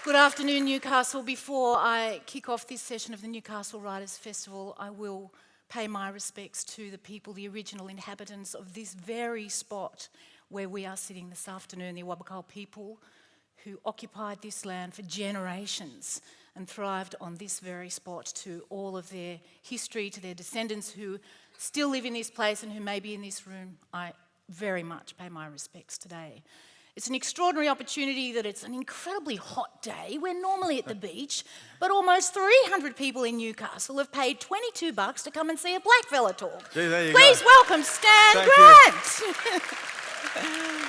Good afternoon, Newcastle. Before I kick off this session of the Newcastle Writers Festival, I will pay my respects to the people, the original inhabitants of this very spot where we are sitting this afternoon, the Awabakal people who occupied this land for generations and thrived on this very spot, to all of their history, to their descendants who still live in this place and who may be in this room. I very much pay my respects today. It's an extraordinary opportunity that it's an incredibly hot day. We're normally at the beach, but almost 300 people in Newcastle have paid $22 to come and see a blackfella talk. Gee, there you Please go. welcome Stan Thank Grant.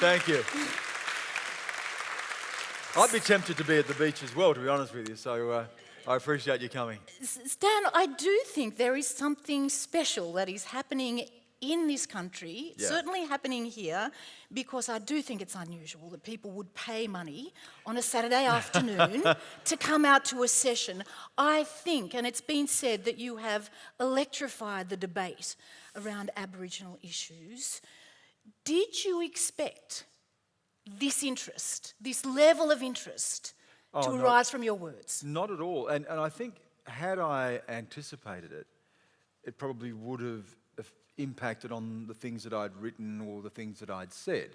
Thank you. I'd be tempted to be at the beach as well, to be honest with you, so I appreciate you coming. Stan, I do think there is something special that is happening in this country, certainly happening here, because I do think it's unusual that people would pay money on a Saturday afternoon to come out to a session. I think, and it's been said, that you have electrified the debate around Aboriginal issues. Did you expect this interest, this level of interest, to arise from your words? Not at all. And I think had I anticipated it, it probably would have impacted on the things that I'd written or the things that I'd said.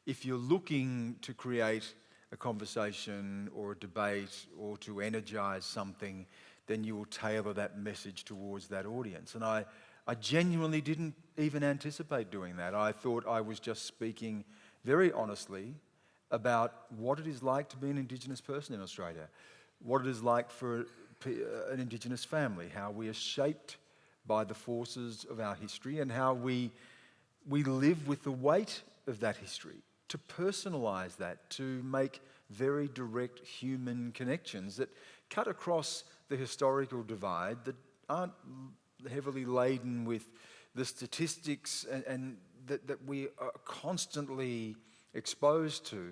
If you're looking to create a conversation or a debate or to energise something, then you will tailor that message towards that audience. And I genuinely didn't even anticipate doing that. I thought I was just speaking very honestly about what it is like to be an Indigenous person in Australia, what it is like for an Indigenous family, how we are shaped by the forces of our history and how we live with the weight of that history, to personalise that, to make very direct human connections that cut across the historical divide, that aren't heavily laden with the statistics and that we are constantly exposed to,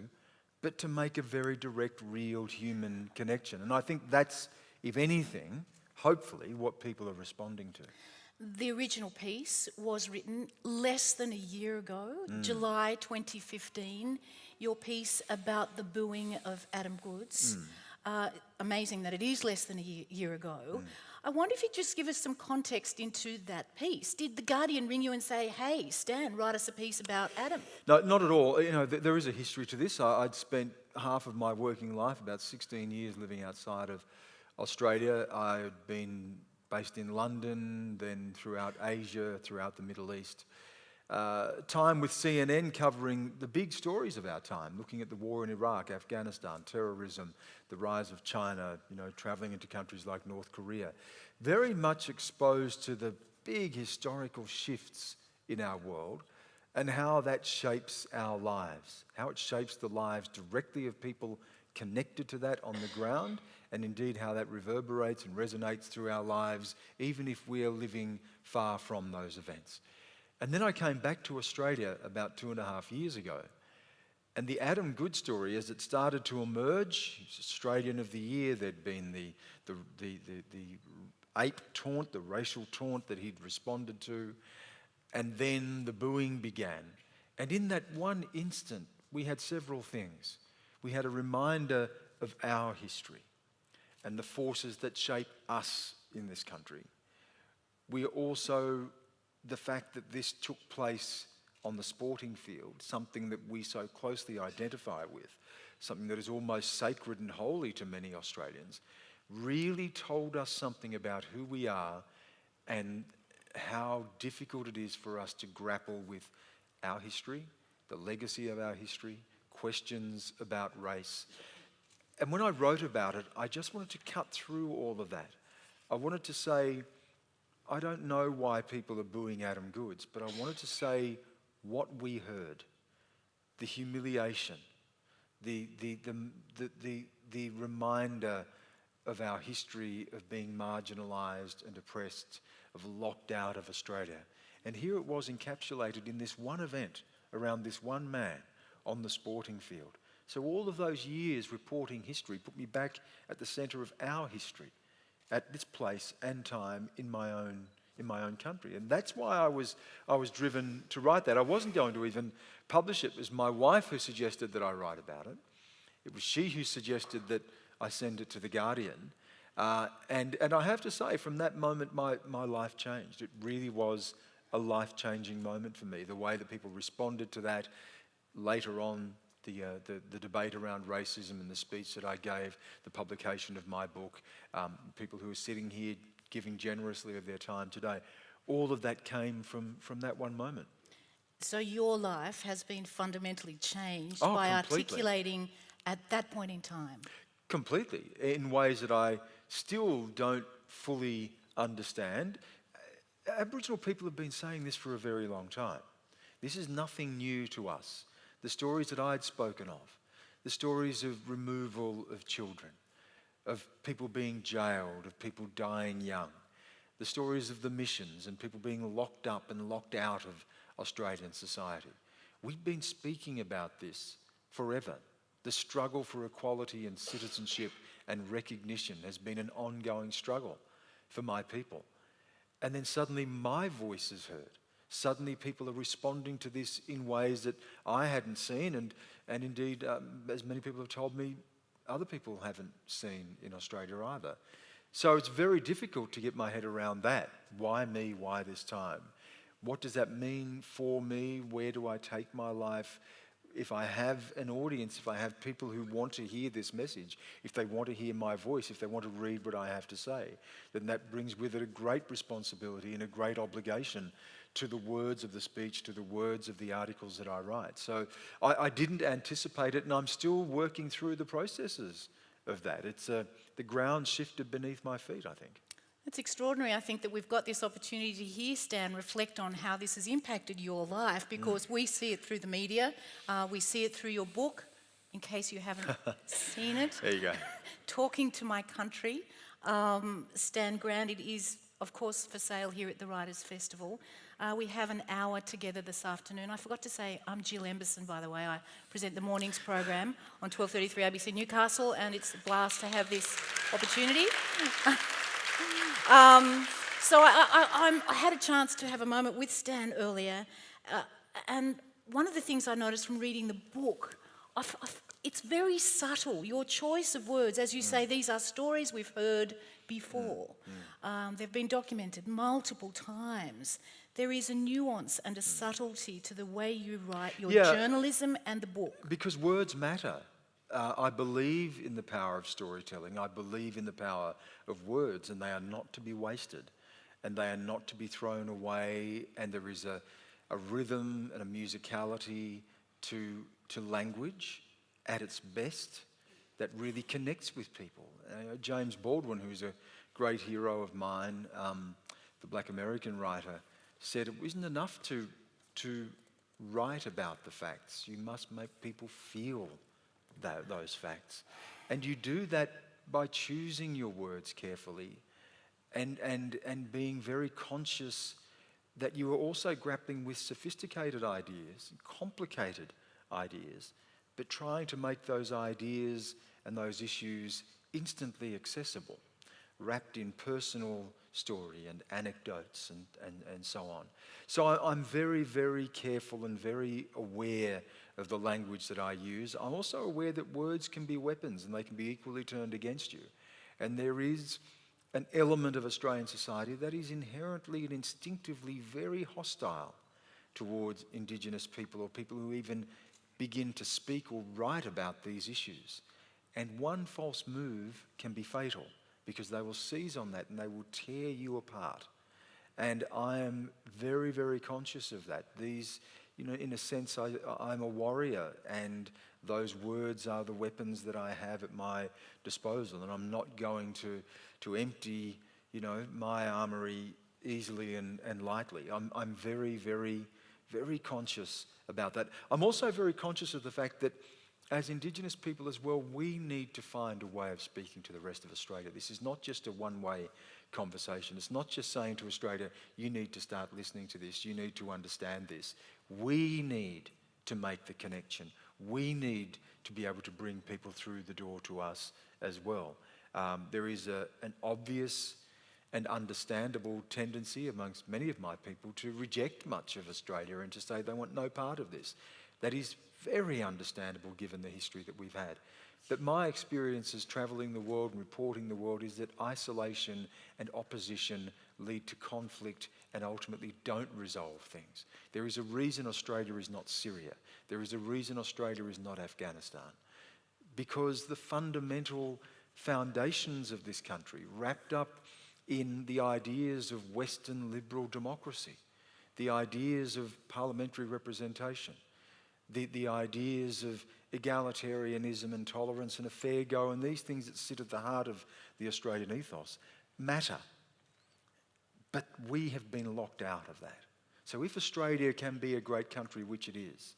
but to make a very direct, real human connection. And I think that's, if anything, hopefully what people are responding to. The original piece was written less than a year ago, July 2015, your piece about the booing of Adam Goodes. Amazing that it is less than a year ago. I wonder if you'd just give us some context into that piece. Did The Guardian ring you and say, hey, Stan, write us a piece about Adam? No, not at all. You know, there is a history to this. I'd spent half of my working life, about 16 years, living outside of Australia. I had been based in London, then throughout Asia, throughout the Middle East. Time with CNN covering the big stories of our time, looking at the war in Iraq, Afghanistan, terrorism, the rise of China, travelling into countries like North Korea. Very much exposed to the big historical shifts in our world and how that shapes our lives, how it shapes the lives directly of people connected to that on the ground, and indeed how that reverberates and resonates through our lives, even if we are living far from those events. And then I came back to Australia about 2.5 years ago, and the Adam Goodes story, as it started to emerge, Australian of the Year, there'd been the ape taunt, the racial taunt that he'd responded to, and then the booing began. And in that one instant, we had several things. We had a reminder of our history and the forces that shape us in this country. We also, the fact that this took place on the sporting field, something that we so closely identify with, something that is almost sacred and holy to many Australians, really told us something about who we are and how difficult it is for us to grapple with our history, the legacy of our history, questions about race. And when I wrote about it, I just wanted to cut through all of that. I wanted to say, I don't know why people are booing Adam Goodes, but I wanted to say what we heard, the humiliation, the reminder of our history of being marginalised and oppressed, of locked out of Australia. And here it was encapsulated in this one event around this one man on the sporting field. So all of those years reporting history put me back at the centre of our history, at this place and time in my own country. And that's why I was driven to write that. I wasn't going to even publish it. It was my wife who suggested that I write about it. It was she who suggested that I send it to The Guardian. And I have to say, from that moment, my life changed. It really was a life-changing moment for me. The way that people responded to that later on, the debate around racism and the speech that I gave, the publication of my book, people who are sitting here giving generously of their time today, all of that came from that one moment. So your life has been fundamentally changed Oh, by completely. articulating at that point in time. Completely, in ways that I still don't fully understand. Aboriginal people have been saying this for a very long time. This is nothing new to us. The stories that I'd spoken of, the stories of removal of children, of people being jailed, of people dying young, the stories of the missions and people being locked up and locked out of Australian society. We've been speaking about this forever. The struggle for equality and citizenship and recognition has been an ongoing struggle for my people. And then suddenly my voice is heard. Suddenly people are responding to this in ways that I hadn't seen, and indeed, as many people have told me, other people haven't seen in Australia either. So it's very difficult to get my head around that. Why me? Why this time? What does that mean for me? Where do I take my life? If I have an audience, if I have people who want to hear this message, if they want to hear my voice, if they want to read what I have to say, then that brings with it a great responsibility and a great obligation to the words of the speech, to the words of the articles that I write. So I didn't anticipate it, and I'm still working through the processes of that. It's the ground shifted beneath my feet, I think. It's extraordinary, I think, that we've got this opportunity to hear Stan reflect on how this has impacted your life, because we see it through the media, we see it through your book, in case you haven't seen it. There you go. Talking to My Country. Stan Grant, it is, of course, for sale here at the Writers Festival. We have an hour together this afternoon. I forgot to say, I'm Jill Emberson, by the way. I present the mornings program on 12:33 ABC Newcastle, and it's a blast to have this opportunity. So I had a chance to have a moment with Stan earlier, and one of the things I noticed from reading the book, it's very subtle. Your choice of words, as you say, these are stories we've heard before. They've been documented multiple times. There is a nuance and a subtlety to the way you write your journalism and the book. Because words matter. I believe in the power of storytelling. I believe in the power of words, and they are not to be wasted, and they are not to be thrown away. And there is a rhythm and a musicality to language at its best that really connects with people. James Baldwin, who's a great hero of mine, the Black American writer, said it isn't enough to write about the facts. You must make people feel those facts. And you do that by choosing your words carefully and being very conscious that you are also grappling with sophisticated ideas, complicated ideas, but trying to make those ideas and those issues instantly accessible, wrapped in personal story and anecdotes and so on. So I'm very, very careful and very aware of the language that I use. I'm also aware that words can be weapons and they can be equally turned against you. And there is an element of Australian society that is inherently and instinctively very hostile towards Indigenous people or people who even begin to speak or write about these issues. And one false move can be fatal, because they will seize on that and they will tear you apart. And I am very, very conscious of that. These, in a sense, I'm a warrior, and those words are the weapons that I have at my disposal, and I'm not going to empty, my armory easily and lightly. I'm very, very, very conscious about that. I'm also very conscious of the fact that as Indigenous people as well, we need to find a way of speaking to the rest of Australia. This is not just a one-way conversation. It's not just saying to Australia, you need to start listening to this, you need to understand this. We need to make the connection. We need to be able to bring people through the door to us as well. There is an obvious and understandable tendency amongst many of my people to reject much of Australia and to say they want no part of this. That is very understandable given the history that we've had. But my experiences travelling the world and reporting the world is that isolation and opposition lead to conflict and ultimately don't resolve things. There is a reason Australia is not Syria. There is a reason Australia is not Afghanistan. Because the fundamental foundations of this country, wrapped up in the ideas of Western liberal democracy, the ideas of parliamentary representation, the ideas of egalitarianism and tolerance and a fair go, and these things that sit at the heart of the Australian ethos, matter. But we have been locked out of that. So if Australia can be a great country, which it is,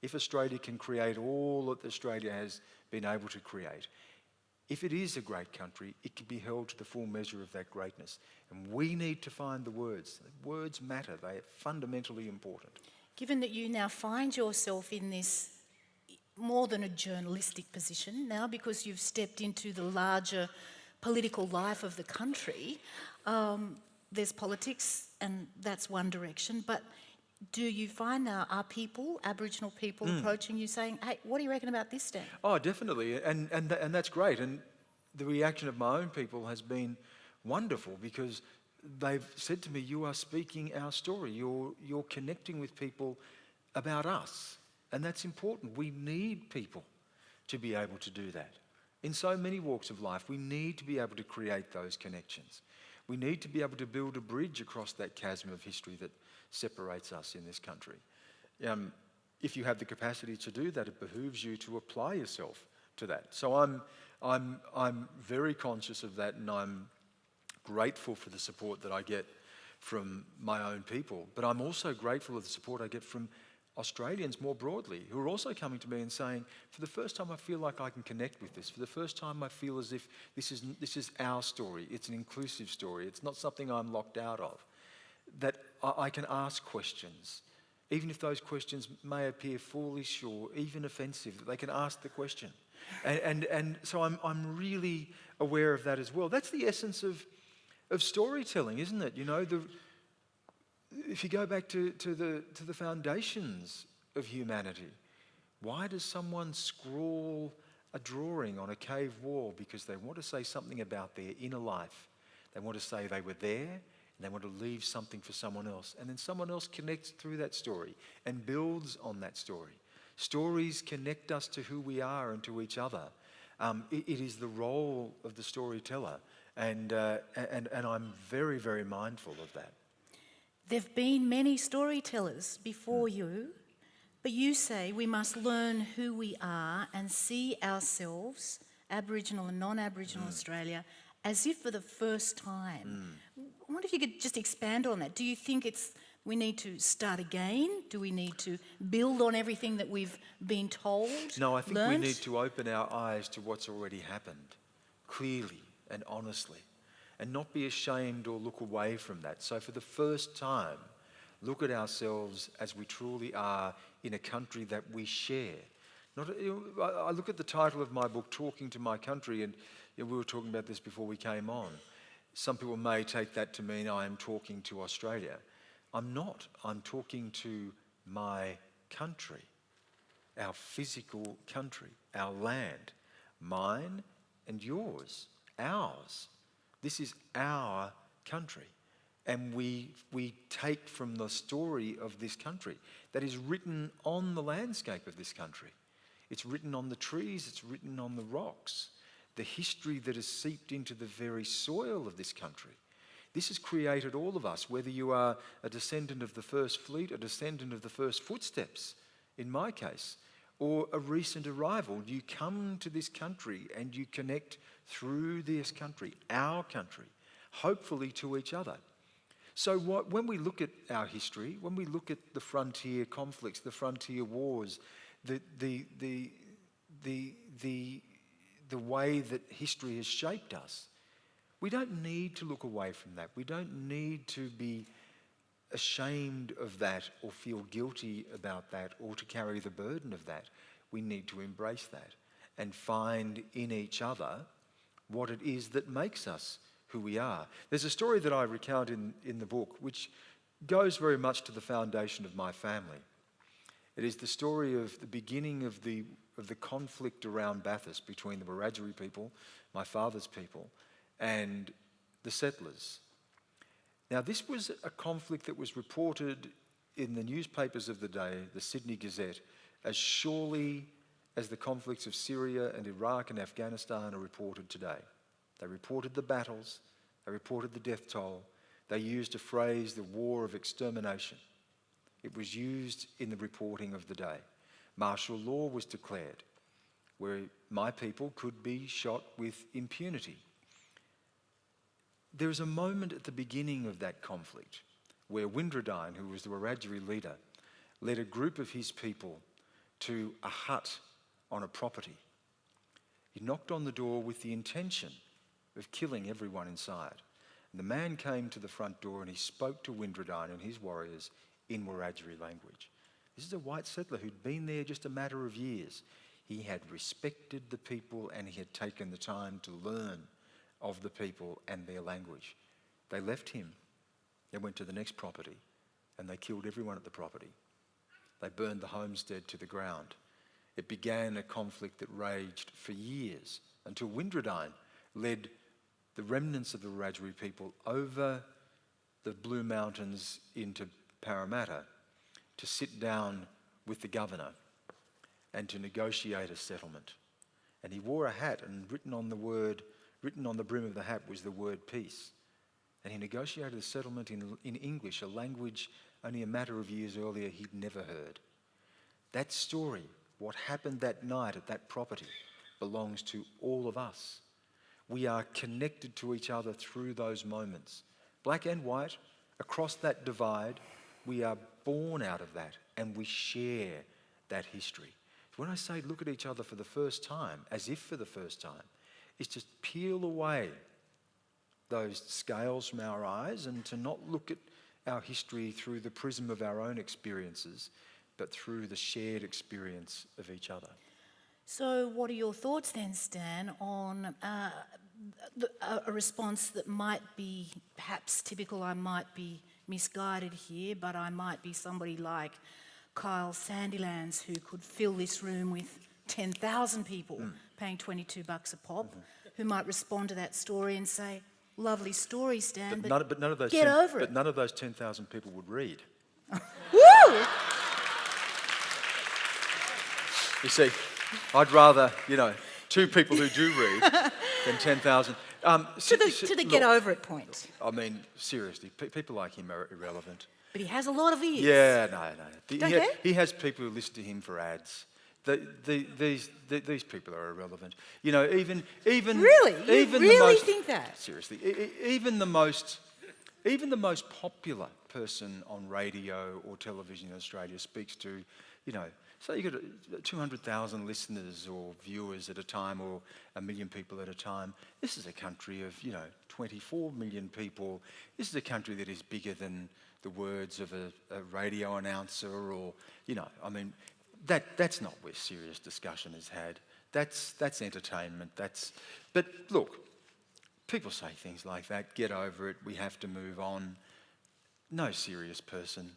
if Australia can create all that Australia has been able to create, if it is a great country, it can be held to the full measure of that greatness. And we need to find the words. Words matter. They are fundamentally important. Given that you now find yourself in this more than a journalistic position now, because you've stepped into the larger political life of the country, there's politics and that's one direction, but do you find now, are people, Aboriginal people, approaching you saying, hey, what do you reckon about this, Stan? Oh, definitely, and that's great. And the reaction of my own people has been wonderful because they've said to me, you are speaking our story. You're connecting with people about us. And that's important. We need people to be able to do that. In so many walks of life, we need to be able to create those connections. We need to be able to build a bridge across that chasm of history that separates us in this country. If you have the capacity to do that, it behooves you to apply yourself to that. So I'm very conscious of that, and I'm grateful for the support that I get from my own people. But I'm also grateful of the support I get from Australians more broadly, who are also coming to me and saying, for the first time I feel like I can connect with this. For the first time I feel as if this is our story. It's an inclusive story. It's not something I'm locked out of. That I can ask questions, even if those questions may appear foolish or even offensive, that they can ask the question. And so I'm really aware of that as well. That's the essence of storytelling, isn't it? You know, if you go back to the foundations of humanity, why does someone scrawl a drawing on a cave wall? Because they want to say something about their inner life. They want to say they were there, and they want to leave something for someone else. And then someone else connects through that story and builds on that story. Stories connect us to who we are and to each other. It is the role of the storyteller, and I'm very, very mindful of that. There've been many storytellers before you, but you say we must learn who we are and see ourselves, Aboriginal and non-Aboriginal Australia, as if for the first time. I wonder if you could just expand on that. Do you think we need to start again? Do we need to build on everything that we've been told? No, I think learnt? we need to open our eyes to what's already happened, clearly and honestly, and not be ashamed or look away from that. So for the first time, look at ourselves as we truly are in a country that we share. I look at the title of my book, Talking to My Country, and we were talking about this before we came on. Some people may take that to mean I am talking to Australia. I'm not. I'm talking to my country, our physical country, our land, mine and yours, ours. This is our country. And we take from the story of this country that is written on the landscape of this country. It's written on the trees, it's written on the rocks. The history that has seeped into the very soil of this country. This has created all of us, whether you are a descendant of the first fleet, a descendant of the first footsteps, in my case, or a recent arrival. You come to this country and you connect through this country, our country, hopefully to each other. So when we look at our history, when we look at the frontier conflicts, the frontier wars, the way that history has shaped us, we don't need to look away from that. We don't need to be ashamed of that or feel guilty about that or to carry the burden of that. We need to embrace that and find in each other what it is that makes us who we are. There's a story that I recount in the book which goes very much to the foundation of my family. It is the story of the beginning of the conflict around Bathurst between the Wiradjuri people, my father's people, and the settlers. Now, this was a conflict that was reported in the newspapers of the day, the Sydney Gazette, as surely as the conflicts of Syria and Iraq and Afghanistan are reported today. They reported the battles, they reported the death toll, they used a phrase, the war of extermination. It was used in the reporting of the day. Martial law was declared, where my people could be shot with impunity. There is a moment at the beginning of that conflict where Windradyne, who was the Wiradjuri leader, led a group of his people to a hut on a property. He knocked on the door with the intention of killing everyone inside. And the man came to the front door and he spoke to Windradyne and his warriors in Wiradjuri language. This is a white settler who'd been there just a matter of years. He had respected the people and he had taken the time to learn of the people and their language. They left him. They went to the next property and they killed everyone at the property. They burned the homestead to the ground. It began a conflict that raged for years until Windradyne led the remnants of the Wiradjuri people over the Blue Mountains into Parramatta to sit down with the governor and to negotiate a settlement. And he wore a hat, and written on the brim of the hat was the word peace. And he negotiated a settlement in English, a language only a matter of years earlier he'd never heard. That story, what happened that night at that property, belongs to all of us. We are connected to each other through those moments. Black and white, across that divide, we are born out of that and we share that history. When I say look at each other for the first time, as if for the first time, it's just peel away those scales from our eyes and to not look at our history through the prism of our own experiences, but through the shared experience of each other. So what are your thoughts then, Stan, on a response that might be perhaps typical? I might be misguided here, but I might be somebody like Kyle Sandilands who could fill this room with 10,000 people paying $22 a pop, who might respond to that story and say, lovely story, Stan, but none of those get over it. But none of those 10,000 people would read. Woo! You see, I'd rather, two people who do read than 10,000. To the get over it point. I mean, seriously, people like him are irrelevant. But he has a lot of ears. Yeah, no. He has people who listen to him for ads. These people are irrelevant. Even Really? You really think that? Seriously, even the most popular person on radio or television in Australia speaks to, so you've got 200,000 listeners or viewers at a time, or 1 million people at a time. This is a country of 24 million people. This is a country that is bigger than the words of a radio announcer, or that's not where serious discussion is had. That's entertainment. But look, people say things like that. Get over it. We have to move on. No serious person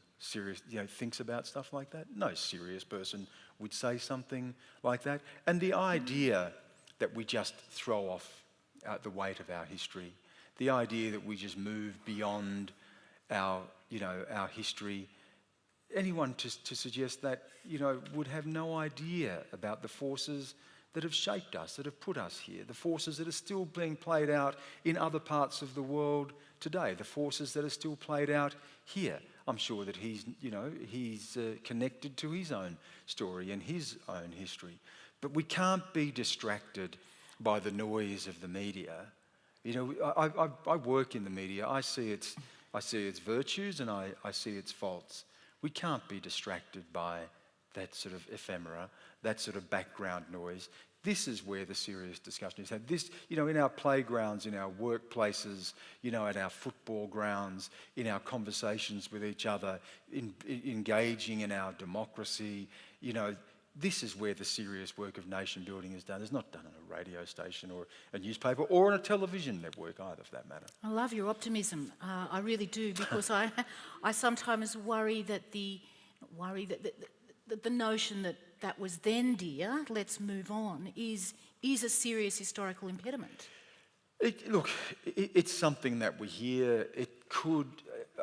thinks about stuff like that. No serious person would say something like that. And the idea that we just throw off the weight of our history, the idea that we just move beyond our history. Anyone to suggest that, would have no idea about the forces that have shaped us, that have put us here, the forces that are still being played out in other parts of the world today, the forces that are still played out here. I'm sure that he's connected to his own story and his own history. But we can't be distracted by the noise of the media. I work in the media. I see its virtues and I see its faults. We can't be distracted by that sort of ephemera, that sort of background noise. This is where the serious discussion is had. This, in our playgrounds, in our workplaces, at our football grounds, in our conversations with each other, engaging in our democracy, this is where the serious work of nation building is done. It's not done on a radio station or a newspaper or on a television network either, for that matter. I love your optimism. I really do, because I sometimes worry that the notion that that was then dear, let's move on, is a serious historical impediment. Look, it's something that we hear. It could.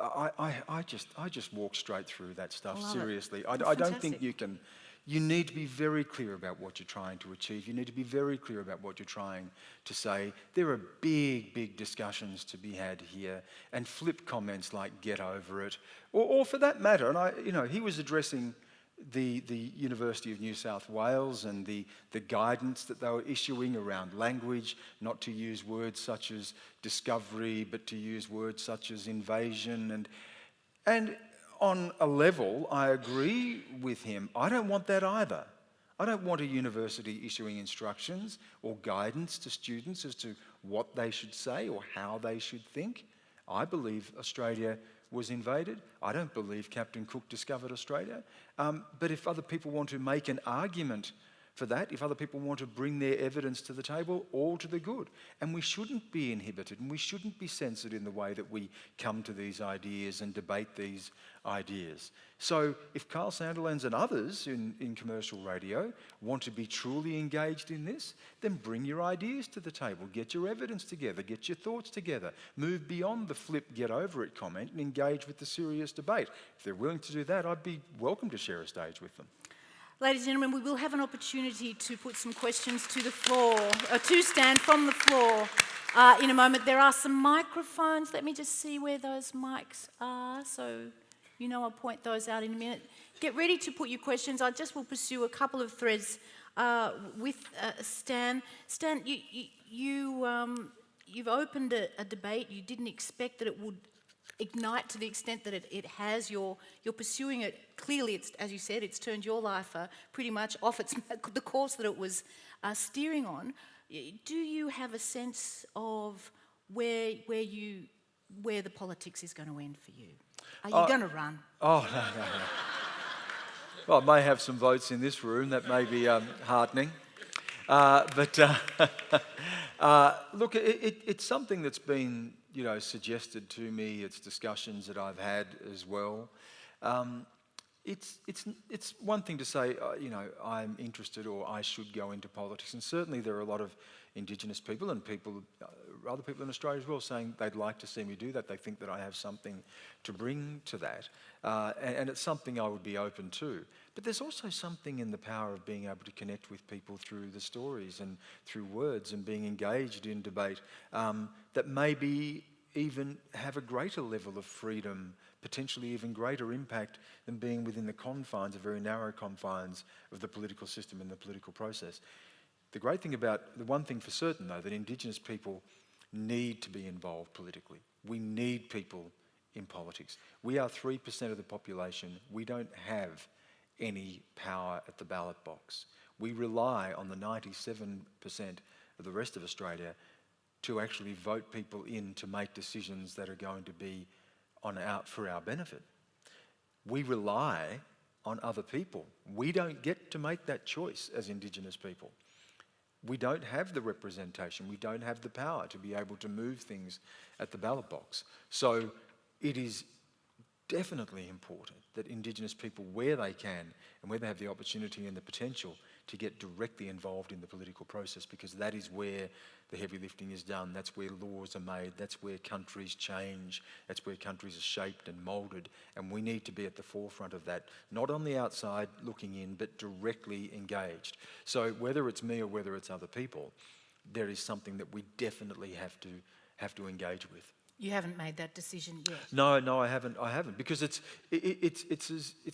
I just walk straight through that stuff. Seriously, I don't think you can. You need to be very clear about what you're trying to achieve. You need to be very clear about what you're trying to say. There are big discussions to be had here, and flip comments like "get over it," or for that matter. And he was addressing the University of New South Wales and the guidance that they were issuing around language, not to use words such as discovery, but to use words such as invasion. And on a level, I agree with him. I don't want that either. I don't want a university issuing instructions or guidance to students as to what they should say or how they should think. I believe Australia was invaded. I don't believe Captain Cook discovered Australia. But if other people want to make an argument for that, if other people want to bring their evidence to the table, all to the good. And we shouldn't be inhibited and we shouldn't be censored in the way that we come to these ideas and debate these ideas. So if Carl Sandilands and others in commercial radio want to be truly engaged in this, then bring your ideas to the table, get your evidence together, get your thoughts together, move beyond the flip, get over it comment and engage with the serious debate. If they're willing to do that, I'd be welcome to share a stage with them. Ladies and gentlemen, we will have an opportunity to put some questions to the floor, to Stan from the floor in a moment. There are some microphones. Let me just see where those mics are, so I'll point those out in a minute. Get ready to put your questions. I just will pursue a couple of threads with Stan. Stan, you've opened a debate. You didn't expect that it would ignite to the extent that it has. You're pursuing it. Clearly, it's, as you said, it's turned your life pretty much off the course that it was steering on. Do you have a sense of where the politics is going to end for you? Are you going to run? Oh, no. Well, I may have some votes in this room. That may be heartening. But look, it's something that's been suggested to me. It's discussions that I've had as well. It's one thing to say, I'm interested or I should go into politics, and certainly there are a lot of Indigenous people and other people in Australia as well saying they'd like to see me do that. They think that I have something to bring to that, and it's something I would be open to. But there's also something in the power of being able to connect with people through the stories and through words and being engaged in debate that maybe even have a greater level of freedom, potentially even greater impact than being within the confines, the very narrow confines of the political system and the political process. The one thing for certain though, that Indigenous people need to be involved politically. We need people in politics. We are 3% of the population. We don't have any power at the ballot box. We rely on the 97% of the rest of Australia to actually vote people in to make decisions that are going to be for our benefit. We rely on other people. We don't get to make that choice as Indigenous people. We don't have the representation. We don't have the power to be able to move things at the ballot box. So it is definitely important that Indigenous people, where they can and where they have the opportunity and the potential, to get directly involved in the political process, because that is where the heavy lifting is done. That's where laws are made. That's where countries change. That's where countries are shaped and moulded. And we need to be at the forefront of that, not on the outside looking in, but directly engaged. So whether it's me or whether it's other people, there is something that we definitely have to engage with. You haven't made that decision yet? No, I haven't, because it's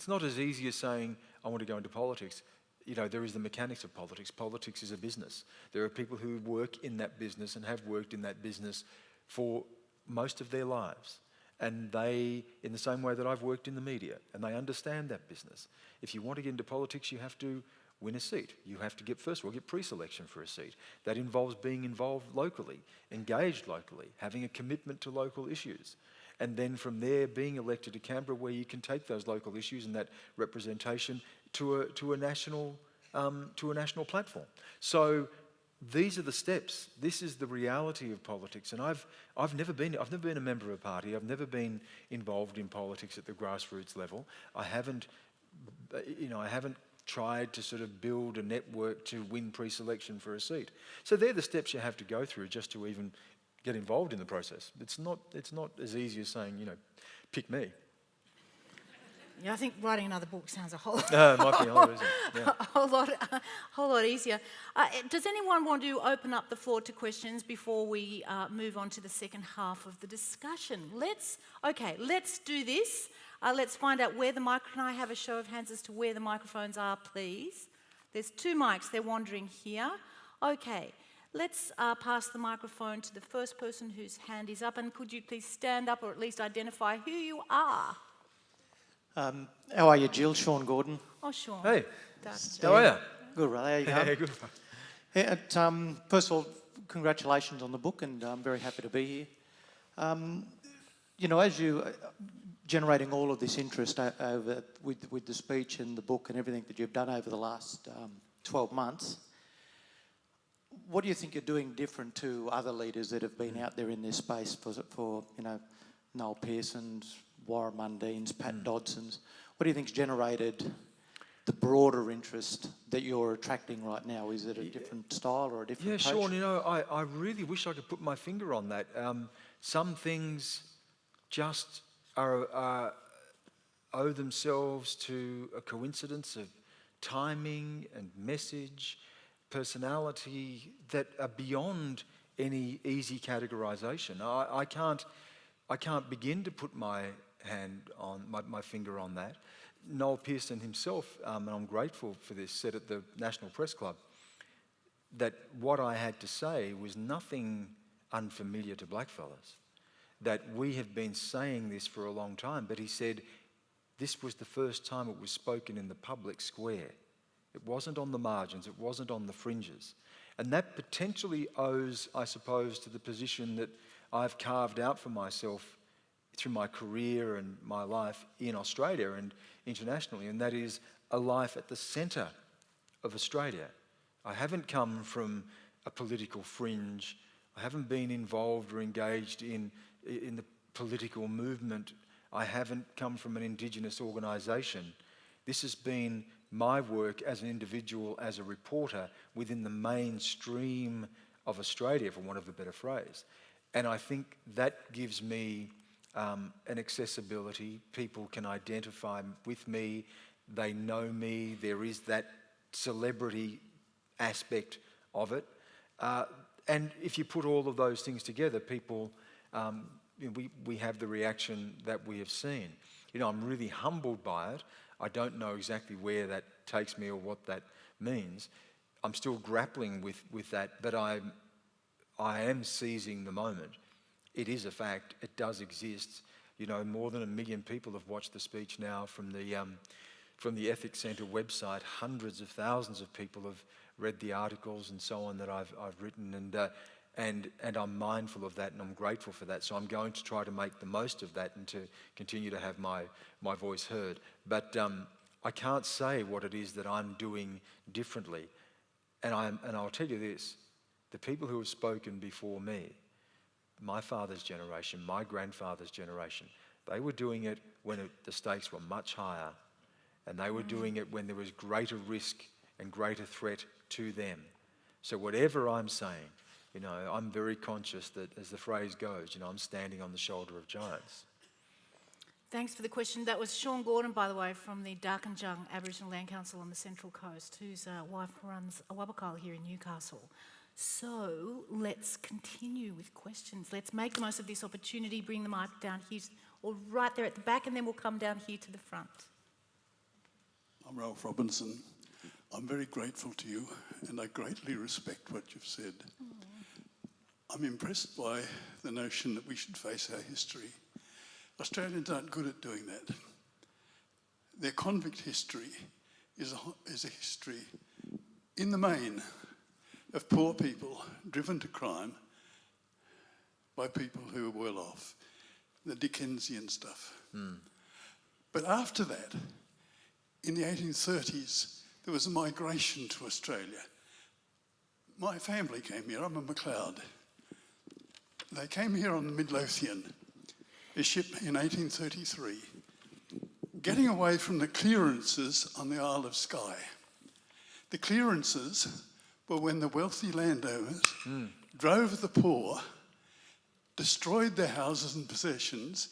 not as easy as saying I want to go into politics. There is the mechanics of politics. Politics is a business. There are people who work in that business and have worked in that business for most of their lives. And they, in the same way that I've worked in the media, and they understand that business. If you want to get into politics, you have to win a seat. You have to get pre-selection for a seat. That involves being involved locally, engaged locally, having a commitment to local issues. And then from there, being elected to Canberra, where you can take those local issues and that representation to a national platform. So these are the steps. This is the reality of politics. And I've never been a member of a party. I've never been involved in politics at the grassroots level. I haven't I haven't tried to sort of build a network to win pre-selection for a seat. So they're the steps you have to go through just to even get involved in the process. It's not as easy as saying, pick me. Yeah, I think writing another book sounds a whole It might be a lot easier. Yeah. a whole lot easier. Does anyone want to open up the floor to questions before we move on to the second half of the discussion? Let's do this. Let's find out where the microphone. Can I have a show of hands as to where the microphones are, please? There's 2 mics. They're wandering here. Okay. Let's pass the microphone to the first person whose hand is up. And could you please stand up or at least identify who you are? How are you, Jill? Sean Gordon. Oh, Sean. Hey, how are you? Good, brother. How you going? Yeah, good. Yeah, first of all, congratulations on the book, and I'm very happy to be here. As you generating all of this interest over with the speech and the book and everything that you've done over the last 12 months, what do you think you're doing different to other leaders that have been out there in this space for Noel Pearson's, Warren Mundine's, Pat Dodson's? What do you think's generated the broader interest that you're attracting right now? Is it a different style or a different approach? Sean, I really wish I could put my finger on that. Some things just owe themselves to a coincidence of timing and message, personality that are beyond any easy categorisation. I can't begin to put my hand on my finger on that. Noel Pearson himself, and I'm grateful for this, said at the National Press Club that what I had to say was nothing unfamiliar to blackfellas, that we have been saying this for a long time, but he said this was the first time it was spoken in the public square. It wasn't on the margins, it wasn't on the fringes. And that potentially owes, I suppose, to the position that I've carved out for myself through my career and my life in Australia and internationally, and that is a life at the centre of Australia. I haven't come from a political fringe. I haven't been involved or engaged in the political movement. I haven't come from an Indigenous organisation. This has been my work as an individual, as a reporter, within the mainstream of Australia, for want of a better phrase. And I think that gives me an accessibility. People can identify with me. They know me. There is that celebrity aspect of it. And if you put all of those things together, people, we have the reaction that we have seen. I'm really humbled by it. I don't know exactly where that takes me or what that means. I'm still grappling with that, but I am seizing the moment. It is a fact. It does exist. More than 1 million people have watched the speech now from the Ethics Centre website. Hundreds of thousands of people have read the articles and so on that I've written, and I'm mindful of that, and I'm grateful for that. So I'm going to try to make the most of that and to continue to have my voice heard. But I can't say what it is that I'm doing differently. And I'll tell you this: the people who have spoken before me, my father's generation, my grandfather's generation, they were doing it when the stakes were much higher, and they were doing it when there was greater risk and greater threat to them. So whatever I'm saying, I'm very conscious that, as the phrase goes, I'm standing on the shoulder of giants. Thanks for the question. That was Sean Gordon, by the way, from the Darkinjung Aboriginal Land Council on the Central Coast, whose wife runs a Wabakal here in Newcastle. So let's continue with questions. Let's make the most of this opportunity, bring the mic down here, or right there at the back, and then we'll come down here to the front. I'm Ralph Robinson. I'm very grateful to you, and I greatly respect what you've said. I'm impressed by the notion that we should face our history. Australians aren't good at doing that. Their convict history is a history, in the main, of poor people driven to crime by people who are well off, the Dickensian stuff. But after that, in the 1830s, there was a migration to Australia. My family came here. I'm a MacLeod. They came here on the Midlothian, a ship in 1833. getting away from the clearances on the Isle of Skye. The clearances were when the wealthy landowners drove the poor, destroyed their houses and possessions,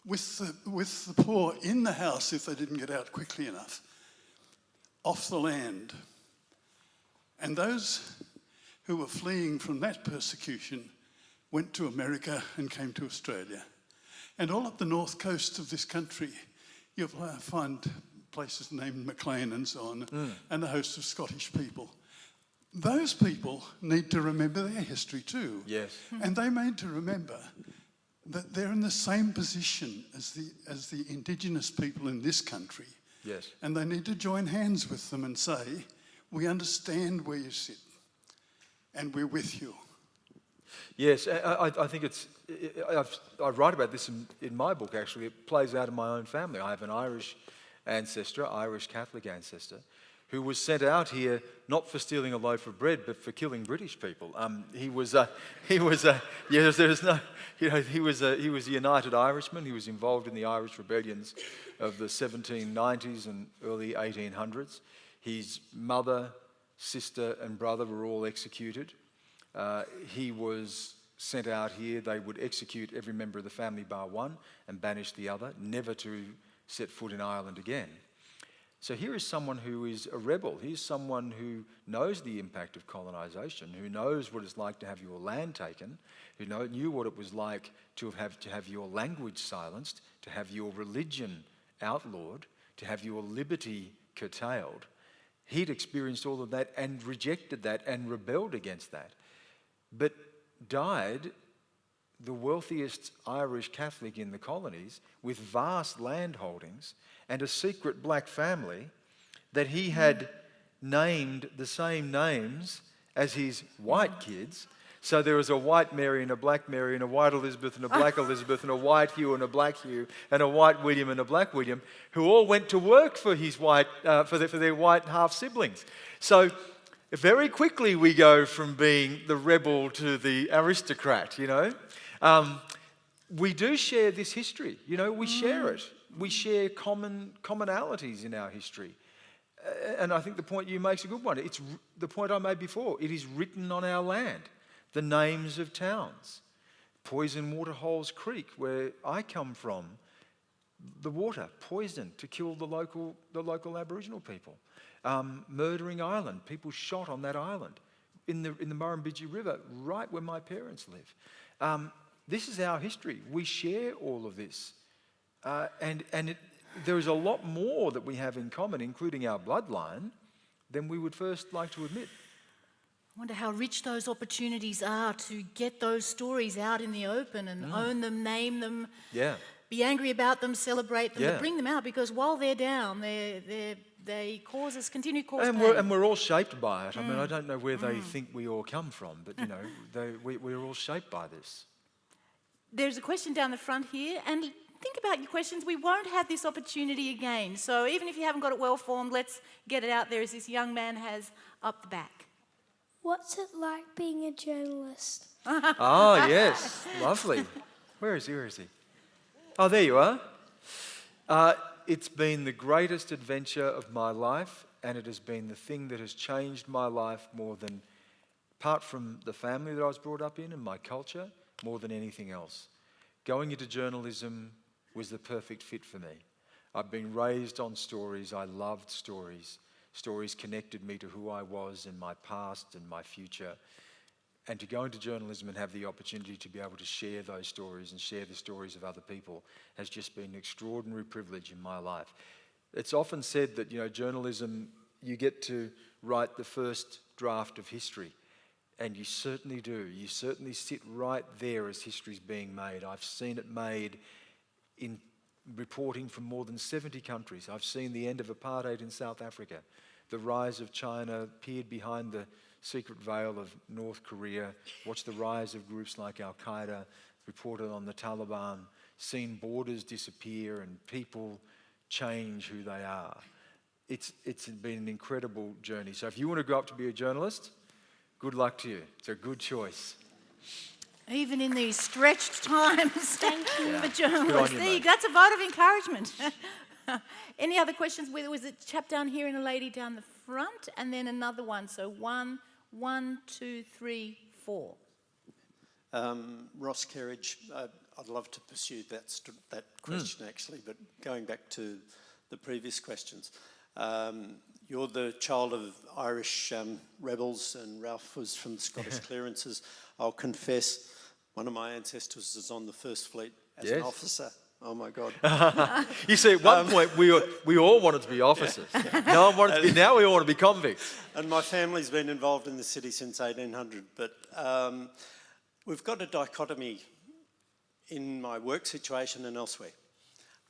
with the poor in the house if they didn't get out quickly enough, off the land. And those who were fleeing from that persecution went to America and came to Australia. And all up the north coast of this country, you'll find places named Maclean and so on, and a host of Scottish people. Those people need to remember their history too. Yes. And they need to remember that they're in the same position as the Indigenous people in this country. Yes. And they need to join hands with them and say, we understand where you sit and we're with you. Yes, I think I write about this in my book, actually. It plays out in my own family. I have an Irish ancestor, Irish Catholic ancestor, who was sent out here not for stealing a loaf of bread, but for killing British people. He was a United Irishman. He was involved in the Irish rebellions of the 1790s and early 1800s. His mother, sister, and brother were all executed. He was sent out here. They would execute every member of the family bar one and banish the other, never to set foot in Ireland again. So here is someone who is a rebel. Here's someone who knows the impact of colonisation, who knows what it's like to have your land taken, who knew what it was like to have your language silenced, to have your religion outlawed, to have your liberty curtailed. He'd experienced all of that and rejected that and rebelled against that, but died the wealthiest Irish Catholic in the colonies with vast land holdings and a secret black family that he had named the same names as his white kids. So there was a white Mary and a black Mary and a white Elizabeth and a black Elizabeth and a white Hugh and a black Hugh and a white William and a black William, who all went to work for his for their white half siblings. So very quickly we go from being the rebel to the aristocrat. We do share this history. We share it. We share commonalities in our history. And I think the point you make is a good one. It's the point I made before. It is written on our land. The names of towns. Poison Waterholes Creek, where I come from, the water poisoned to kill the local Aboriginal people. Murdering Island, people shot on that island. In the Murrumbidgee River, right where my parents live. This is our history. We share all of this. There is a lot more that we have in common, including our bloodline, than we would first like to admit. I wonder how rich those opportunities are to get those stories out in the open and own them, name them, be angry about them, celebrate them, but bring them out, because while they're down, they continue to cause pain. And we're all shaped by it. I mean, I don't know where they think we all come from, but we're all shaped by this. There's a question down the front here, and think about your questions. We won't have this opportunity again. So even if you haven't got it well formed, let's get it out there, as this young man has up the back. What's it like being a journalist? Oh, yes. Lovely. Where is he? Oh, there you are. It's been the greatest adventure of my life, and it has been the thing that has changed my life more than, apart from the family that I was brought up in and my culture, more than anything else. Going into journalism was the perfect fit for me. I've been raised on stories. I loved stories. Stories connected me to who I was and my past and my future. And to go into journalism and have the opportunity to be able to share those stories and share the stories of other people has just been an extraordinary privilege in my life. It's often said that, journalism, you get to write the first draft of history. And you certainly do. You certainly sit right there as history's being made. I've seen it made in reporting from more than 70 countries. I've seen the end of apartheid in South Africa, the rise of China, peered behind the secret veil of North Korea, watched the rise of groups like Al-Qaeda, reported on the Taliban, seen borders disappear and people change who they are. It's been an incredible journey. So if you want to grow up to be a journalist, good luck to you. It's a good choice. Even in these stretched times for journalists. Good on you, mate. That's a vote of encouragement. Any other questions? There was a chap down here and a lady down the front, and then another one. So one, two, three, four. Ross Kerridge, I'd love to pursue that question actually, but going back to the previous questions. You're the child of Irish rebels, and Ralph was from the Scottish clearances. I'll confess, one of my ancestors was on the First Fleet as an officer. Oh my God. You see, at one point we all wanted to be officers. No one wanted to be, now we all want to be convicts. And my family's been involved in the city since 1800, but we've got a dichotomy in my work situation and elsewhere.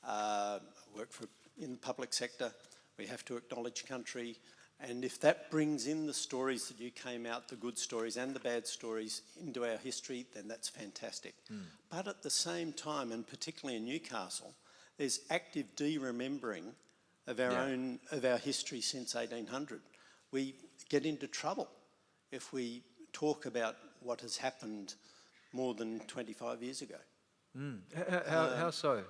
I work in the public sector. We have to acknowledge country, and if that brings in the stories that you came out, the good stories and the bad stories, into our history, then that's fantastic. But at the same time, and particularly in Newcastle, there's active de-remembering of our history since 1800. We get into trouble if we talk about what has happened more than 25 years ago. How so?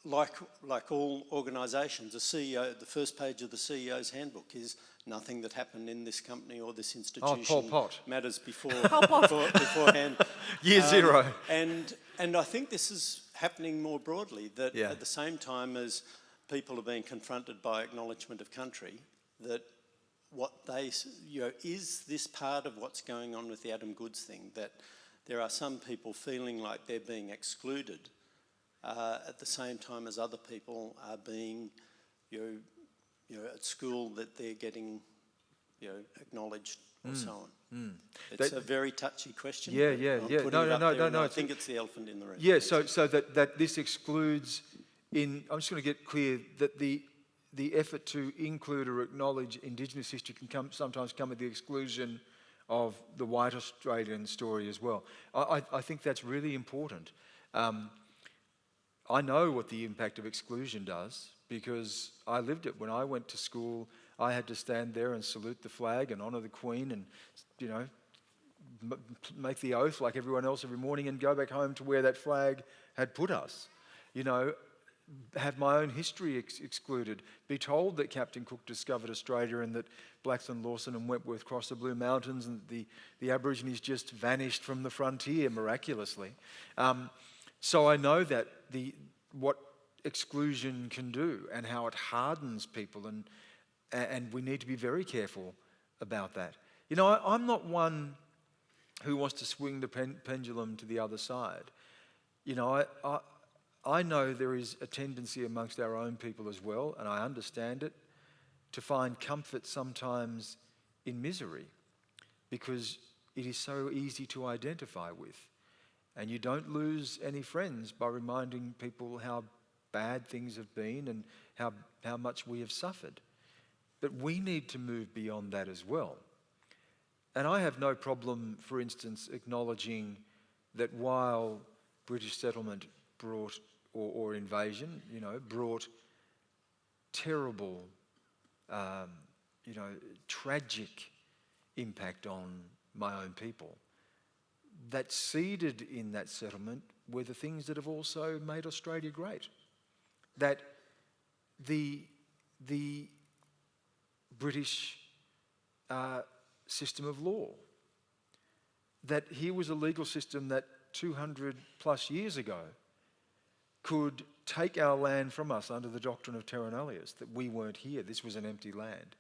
Like all organisations, the CEO, the first page of the CEO's handbook is nothing that happened in this company or this institution Pol Pot. matters beforehand. Year zero. And I think this is happening more broadly, that at the same time as people are being confronted by acknowledgement of country, that what they, is this part of what's going on with the Adam Goods thing, that there are some people feeling like they're being excluded at the same time as other people are being, at school, that they're getting, acknowledged or so on. It's a very touchy question. Yeah. No. I think it's the elephant in the room. Yeah. So that this excludes. I'm just going to get clear that the effort to include or acknowledge Indigenous history can sometimes come at the exclusion of the white Australian story as well. I think that's really important. I know what the impact of exclusion does because I lived it. When I went to school, I had to stand there and salute the flag and honour the Queen and, make the oath like everyone else every morning and go back home to where that flag had put us. Have my own history excluded, be told that Captain Cook discovered Australia and that Blackthorn, Lawson and Wentworth crossed the Blue Mountains and the Aborigines just vanished from the frontier miraculously. So I know that what exclusion can do and how it hardens people, and we need to be very careful about that. I'm not one who wants to swing the pendulum to the other side. I know there is a tendency amongst our own people as well, and I understand it, to find comfort sometimes in misery because it is so easy to identify with. And you don't lose any friends by reminding people how bad things have been and how much we have suffered. But we need to move beyond that as well. And I have no problem, for instance, acknowledging that while British settlement brought, or invasion, brought terrible, tragic impact on my own people, that seeded in that settlement were the things that have also made Australia great. That the British system of law, that here was a legal system that 200 plus years ago could take our land from us under the doctrine of terra nullius, that we weren't here, this was an empty land,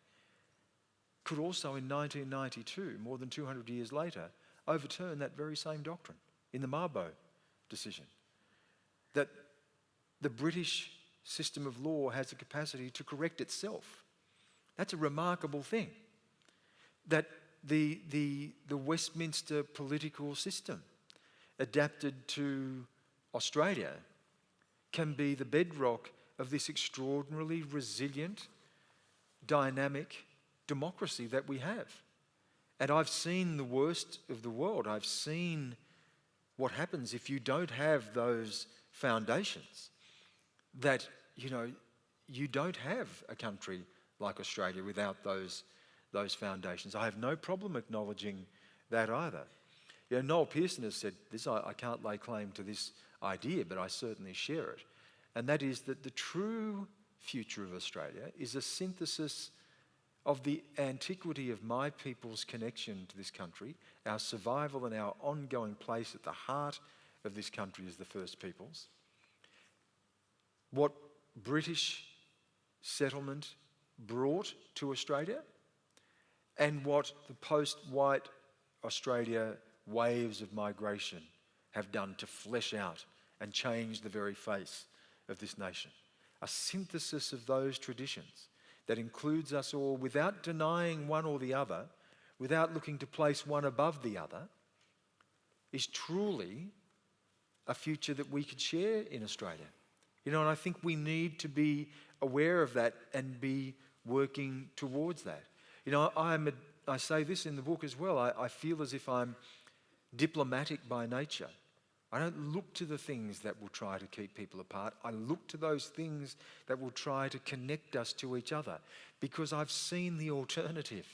could also in 1992, more than 200 years later, overturn that very same doctrine in the Mabo decision. That the British system of law has the capacity to correct itself. That's a remarkable thing. That the Westminster political system adapted to Australia can be the bedrock of this extraordinarily resilient, dynamic democracy that we have. And I've seen the worst of the world. I've seen what happens if you don't have those foundations. That, you don't have a country like Australia without those foundations. I have no problem acknowledging that either. Noel Pearson has said this, I can't lay claim to this idea, but I certainly share it. and that is that the true future of Australia is a synthesis of the antiquity of my people's connection to this country, our survival and our ongoing place at the heart of this country as the First Peoples, what British settlement brought to Australia, and what the post-white Australia waves of migration have done to flesh out and change the very face of this nation. A synthesis of those traditions that includes us all without denying one or the other, without looking to place one above the other, is truly a future that we could share in Australia. You know, and I think we need to be aware of that and be working towards that. You know, I say this in the book as well, I feel as if I'm diplomatic by nature. I don't look to the things that will try to keep people apart. I look to those things that will try to connect us to each other, because I've seen the alternative.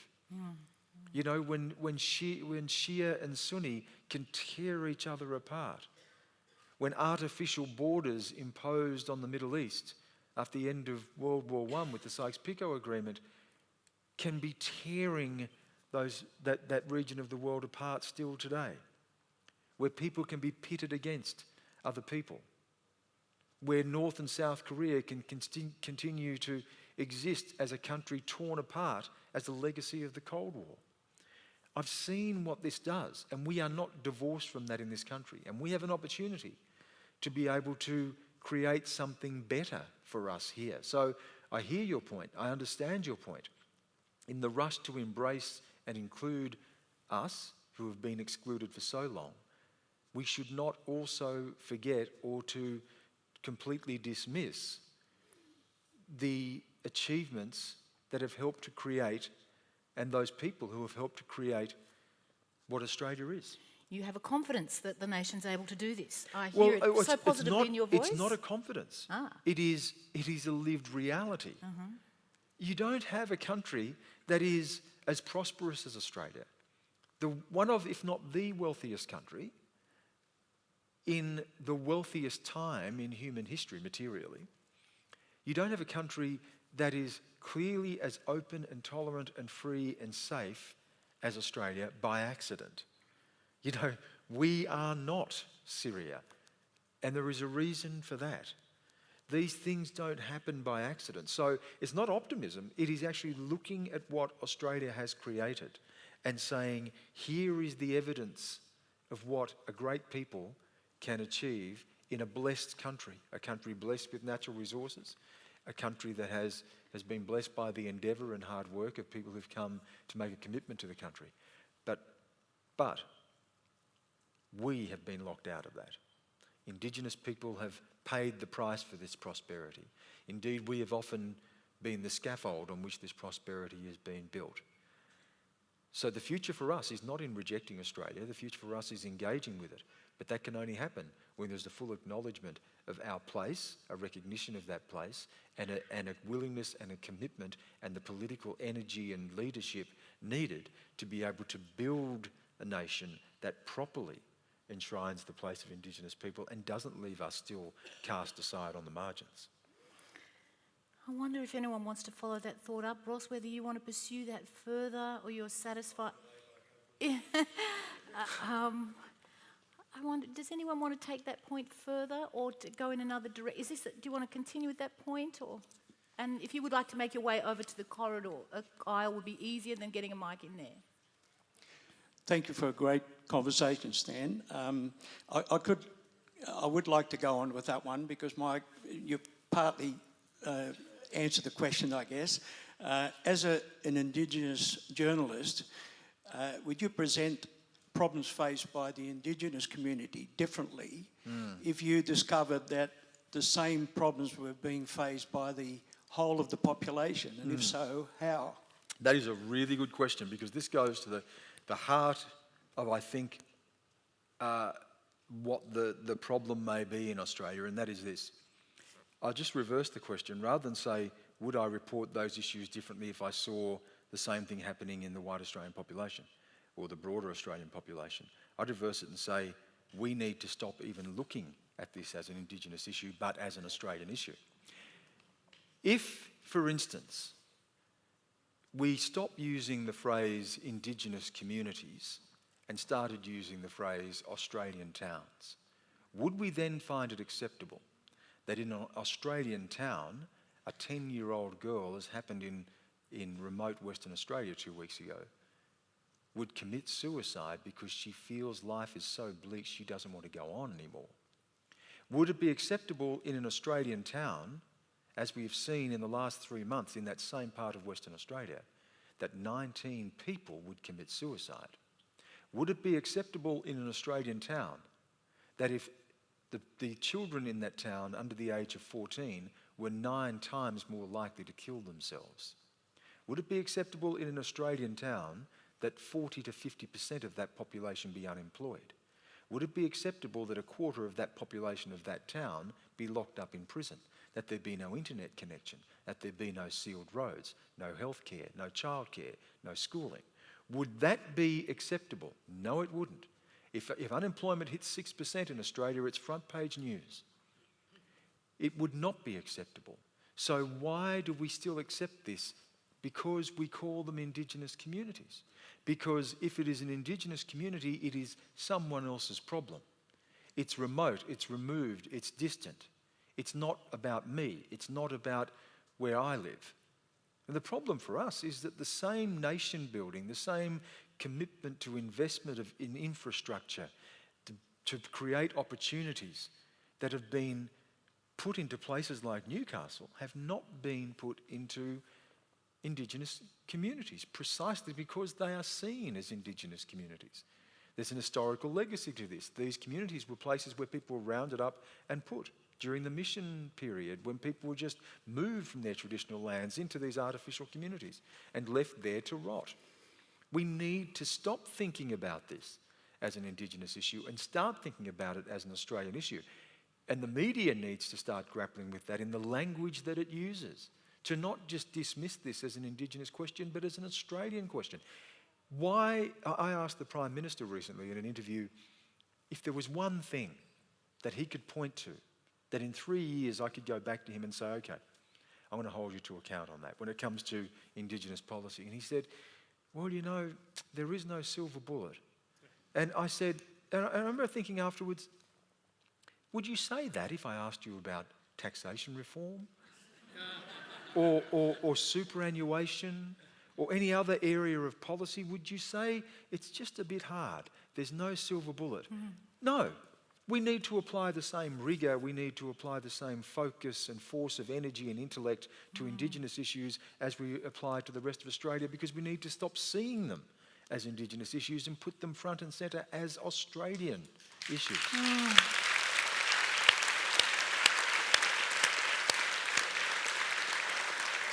You know, when Shia and Sunni can tear each other apart, when artificial borders imposed on the Middle East after the end of World War I with the Sykes-Picot Agreement can be tearing that region of the world apart still today, where people can be pitted against other people, where North and South Korea can continue to exist as a country torn apart as the legacy of the Cold War. I've seen what this does, and we are not divorced from that in this country, and we have an opportunity to be able to create something better for us here. So I hear your point, I understand your point. In the rush to embrace and include us, who have been excluded for so long, we should not also forget or to completely dismiss the achievements that have helped to create, and those people who have helped to create what Australia is. You have a confidence that the nation's able to do this. I hear it so positively in your voice. It's not a confidence. It is a lived reality. You don't have a country that is as prosperous as Australia, one of, if not the wealthiest country, in the wealthiest time in human history materially. You don't have a country that is clearly as open and tolerant and free and safe as Australia by accident. You know, we are not Syria, and there is a reason for that. These things don't happen by accident. So it's not optimism, it is actually looking at what Australia has created and saying, here is the evidence of what a great people can achieve in a blessed country, a country blessed with natural resources, a country that has been blessed by the endeavour and hard work of people who've come to make a commitment to the country. But we have been locked out of that. Indigenous people have paid the price for this prosperity. Indeed, we have often been the scaffold on which this prosperity has been built. So the future for us is not in rejecting Australia, the future for us is engaging with it. But that can only happen when there's a full acknowledgement of our place, a recognition of that place, and a willingness and a commitment and the political energy and leadership needed to be able to build a nation that properly enshrines the place of Indigenous people and doesn't leave us still cast aside on the margins. I wonder if anyone wants to follow that thought up, Ross, whether you want to pursue that further or you're satisfied. I wonder, does anyone want to take that point further or to go in another direction? Do you want to continue with that point? And if you would like to make your way over to the corridor, an aisle would be easier than getting a mic in there. Thank you for a great conversation, Stan. I would like to go on with that one because you partly answered the question, I guess. As an Indigenous journalist, would you present problems faced by the Indigenous community differently if you discovered that the same problems were being faced by the whole of the population, and if so, how? That is a really good question, because this goes to the heart of, I think, what the problem may be in Australia, and that is this. I'll just reverse the question. Rather than say, would I report those issues differently if I saw the same thing happening in the white Australian population or the broader Australian population? I'd reverse it and say, we need to stop even looking at this as an Indigenous issue, but as an Australian issue. If, for instance, we stopped using the phrase Indigenous communities and started using the phrase Australian towns, would we then find it acceptable that in an Australian town, a 10-year-old girl, as happened in remote Western Australia 2 weeks ago, would commit suicide because she feels life is so bleak she doesn't want to go on anymore? Would it be acceptable in an Australian town, as we have seen in the last 3 months in that same part of Western Australia, that 19 people would commit suicide? Would it be acceptable in an Australian town that if the children in that town under the age of 14 were 9 times more likely to kill themselves? Would it be acceptable in an Australian town that 40 to 50% of that population be unemployed? Would it be acceptable that a quarter of that population of that town be locked up in prison? That there be no internet connection, that there be no sealed roads, no healthcare, no childcare, no schooling? Would that be acceptable? No, it wouldn't. If unemployment hits 6% in Australia, it's front page news. It would not be acceptable. So why do we still accept this? Because we call them Indigenous communities. Because if it is an Indigenous community, it is someone else's problem. It's remote, it's removed, it's distant. It's not about me, it's not about where I live. And the problem for us is that the same nation building, the same commitment to investment in infrastructure, to create opportunities that have been put into places like Newcastle have not been put into Indigenous communities, precisely because they are seen as Indigenous communities. There's an historical legacy to this. These communities were places where people were rounded up and put during the mission period, when people were just moved from their traditional lands into these artificial communities and left there to rot. We need to stop thinking about this as an Indigenous issue and start thinking about it as an Australian issue. And the media needs to start grappling with that in the language that it uses, to not just dismiss this as an Indigenous question, but as an Australian question. Why, I asked the Prime Minister recently in an interview, if there was one thing that he could point to, that in 3 years I could go back to him and say, okay, I'm going to hold you to account on that when it comes to Indigenous policy. And he said, well, you know, there is no silver bullet. And I said, and I remember thinking afterwards, would you say that if I asked you about taxation reform? or superannuation? Or any other area of policy? Would you say it's just a bit hard? There's no silver bullet. No. We need to apply the same rigour, we need to apply the same focus and force of energy and intellect to Indigenous issues as we apply to the rest of Australia, because we need to stop seeing them as Indigenous issues and put them front and centre as Australian issues.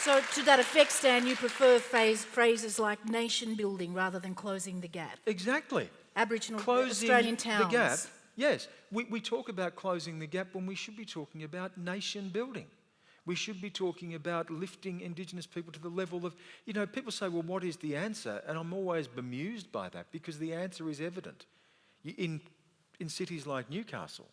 So to that effect, Stan, you prefer phrases like nation building rather than closing the gap? Exactly. Aboriginal Closing Australian towns. the gap. Yes, we talk about closing the gap when we should be talking about nation building. We should be talking about lifting Indigenous people to the level of, you know, people say, well, what is the answer? And I'm always bemused by that, because the answer is evident. In cities like Newcastle,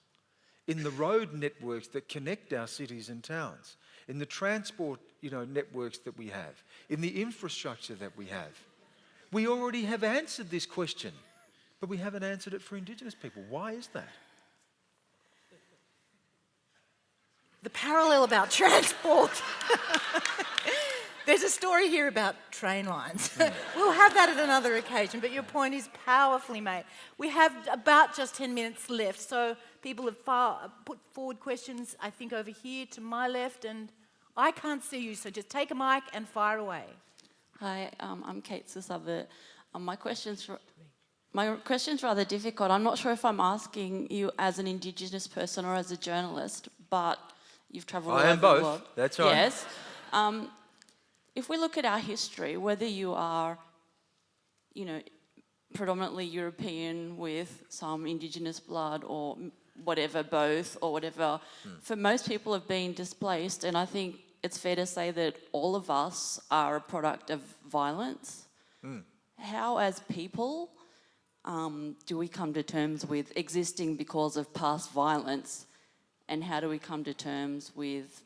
in the road networks that connect our cities and towns, in the transport, networks that we have, in the infrastructure that we have. We already have answered this question, but we haven't answered it for Indigenous people. Why is that? The parallel about transport. There's a story here about train lines. We'll have that at another occasion, but your point is powerfully made. We have about just 10 minutes left, so people have put forward questions, I think, over here to my left, and I can't see you, so just take a mic and fire away. Hi, I'm Kate Susavit. My question's rather difficult. I'm not sure if I'm asking you as an Indigenous person or as a journalist, but you've travelled all over the world. I am both, that's right. Yes. If we look at our history, whether you are, predominantly European with some Indigenous blood or whatever, both or whatever, for most people have been displaced, and I think it's fair to say that all of us are a product of violence. How, as people, do we come to terms with existing because of past violence and how do we come to terms with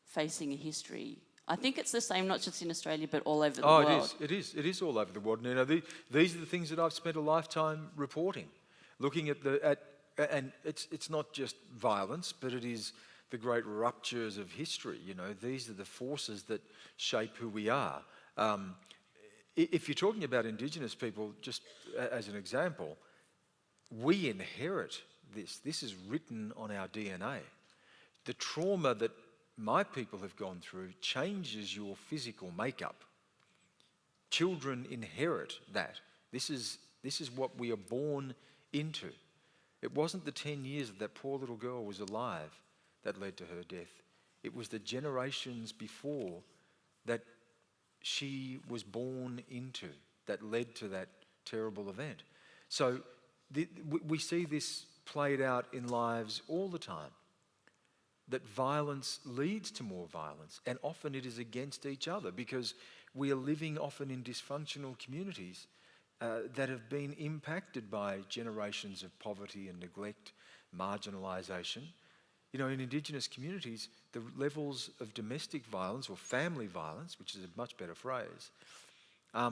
facing a history? I think it's the same, not just in Australia, but all over the world. Oh, it is all over the world. And, you know, these are the things that I've spent a lifetime reporting, looking at and it's not just violence, but it is the great ruptures of history. You know, these are the forces that shape who we are. If you're talking about Indigenous people, just as an example, we inherit this. This is written on our DNA. The trauma that my people have gone through changes your physical makeup. Children inherit that. This is what we are born into. It wasn't the 10 years that poor little girl was alive that led to her death. It was the generations before that she was born into that led to that terrible event. So we see this played out in lives all the time, that violence leads to more violence, and often it is against each other because we are living often in dysfunctional communities that have been impacted by generations of poverty and neglect, marginalisation. You know, in Indigenous communities, the levels of domestic violence or family violence, which is a much better phrase, are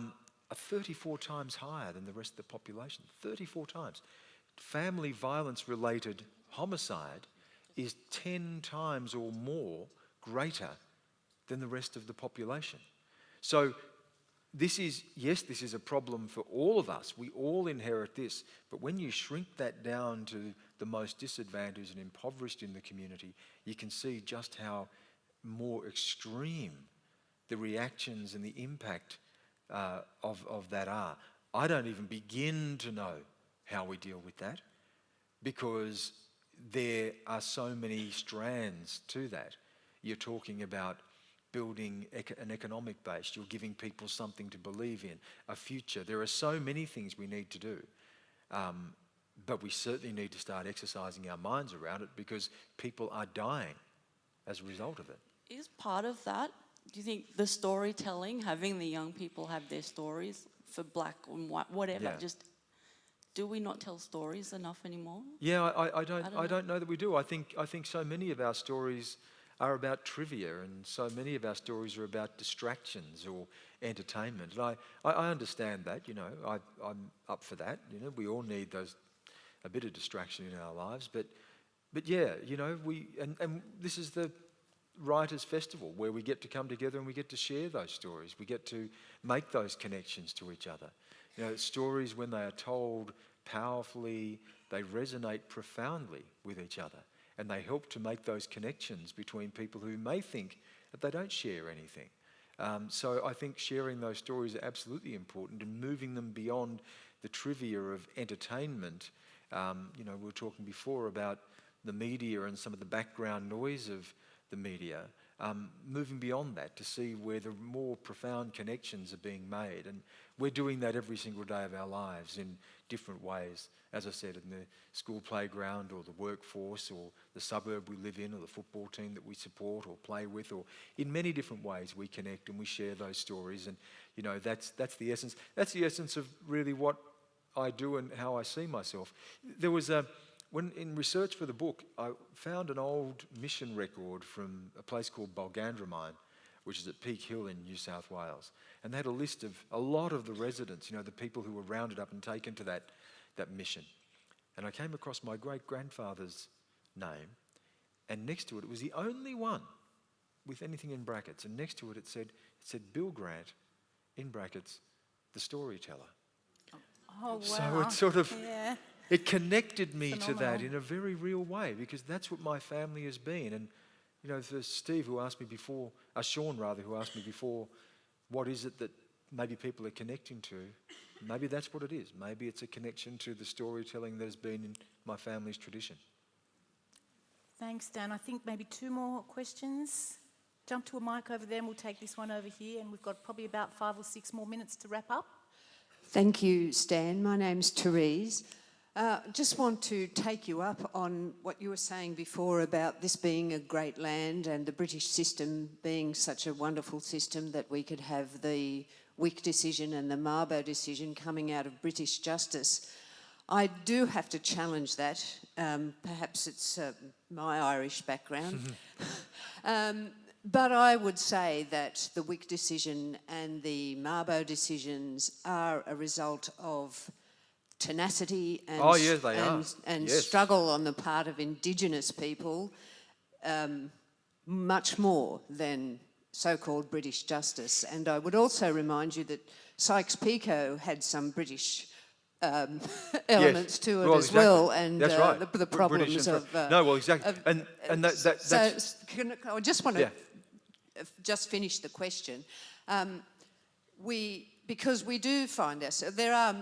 34 times higher than the rest of the population. 34 times. Family violence-related homicide is 10 times or more greater than the rest of the population. So this is a problem for all of us. We all inherit this. But when you shrink that down to the most disadvantaged and impoverished in the community, you can see just how more extreme the reactions and the impact of that are. I don't even begin to know how we deal with that because there are so many strands to that. You're talking about building an economic base. You're giving people something to believe in, a future. There are so many things we need to do. But we certainly need to start exercising our minds around it because people are dying as a result of it. Is part of that, do you think, the storytelling, having the young people have their stories for black and white, whatever, Yeah. just do we not tell stories enough anymore? Yeah, I don't know that we do. I think so many of our stories are about trivia, and so many of our stories are about distractions or entertainment. And I understand that. You know, I'm up for that. You know, we all need a bit of distraction in our lives. But yeah, you know, and this is the Writers Festival where we get to come together and we get to share those stories. We get to make those connections to each other. You know, stories, when they are told powerfully, they resonate profoundly with each other, and they help to make those connections between people who may think that they don't share anything. So I think sharing those stories are absolutely important, and moving them beyond the trivia of entertainment. You know, we were talking before about the media and some of the background noise of the media. Moving beyond that to see where the more profound connections are being made. And we're doing that every single day of our lives in different ways. As I said, in the school playground or the workforce or the suburb we live in or the football team that we support or play with, or in many different ways we connect and we share those stories. And, you know, that's the essence. That's the essence of really what I do and how I see myself. There was when in research for the book, I found an old mission record from a place called Bulgandramine, which is at Peak Hill in New South Wales. And they had a list of a lot of the residents, you know, the people who were rounded up and taken to that mission. And I came across my great-grandfather's name, and next to it, it was the only one with anything in brackets. And next to it, it said Bill Grant, in brackets, the storyteller. Oh, wow. So it sort of... Yeah. It connected me to that Phenomenal. in a very real way because that's what my family has been. And, you know, for Steve who asked me before, Sean rather, who asked me before, what is it that maybe people are connecting to? Maybe that's what it is. Maybe it's a connection to the storytelling that has been in my family's tradition. Thanks, Dan. I think maybe two more questions. Jump to a mic over there and we'll take this one over here, and we've got probably about 5 or 6 more minutes to wrap up. Thank you, Stan. My name's Therese. Just want to take you up on what you were saying before about this being a great land and the British system being such a wonderful system that we could have the Wick decision and the Mabo decision coming out of British justice. I do have to challenge that. Perhaps it's my Irish background. But I would say that the Wick decision and the Mabo decisions are a result of tenacity and, Oh, yes, they are. and Yes. struggle on the part of Indigenous people, much more than so-called British justice. And I would also remind you that Sykes-Picot had some British elements to it well, as exactly. well, and That's right. the problems British of... no, well, exactly. And that's... So I just want to Yeah. just finish the question. Because we do find ourselves... There are,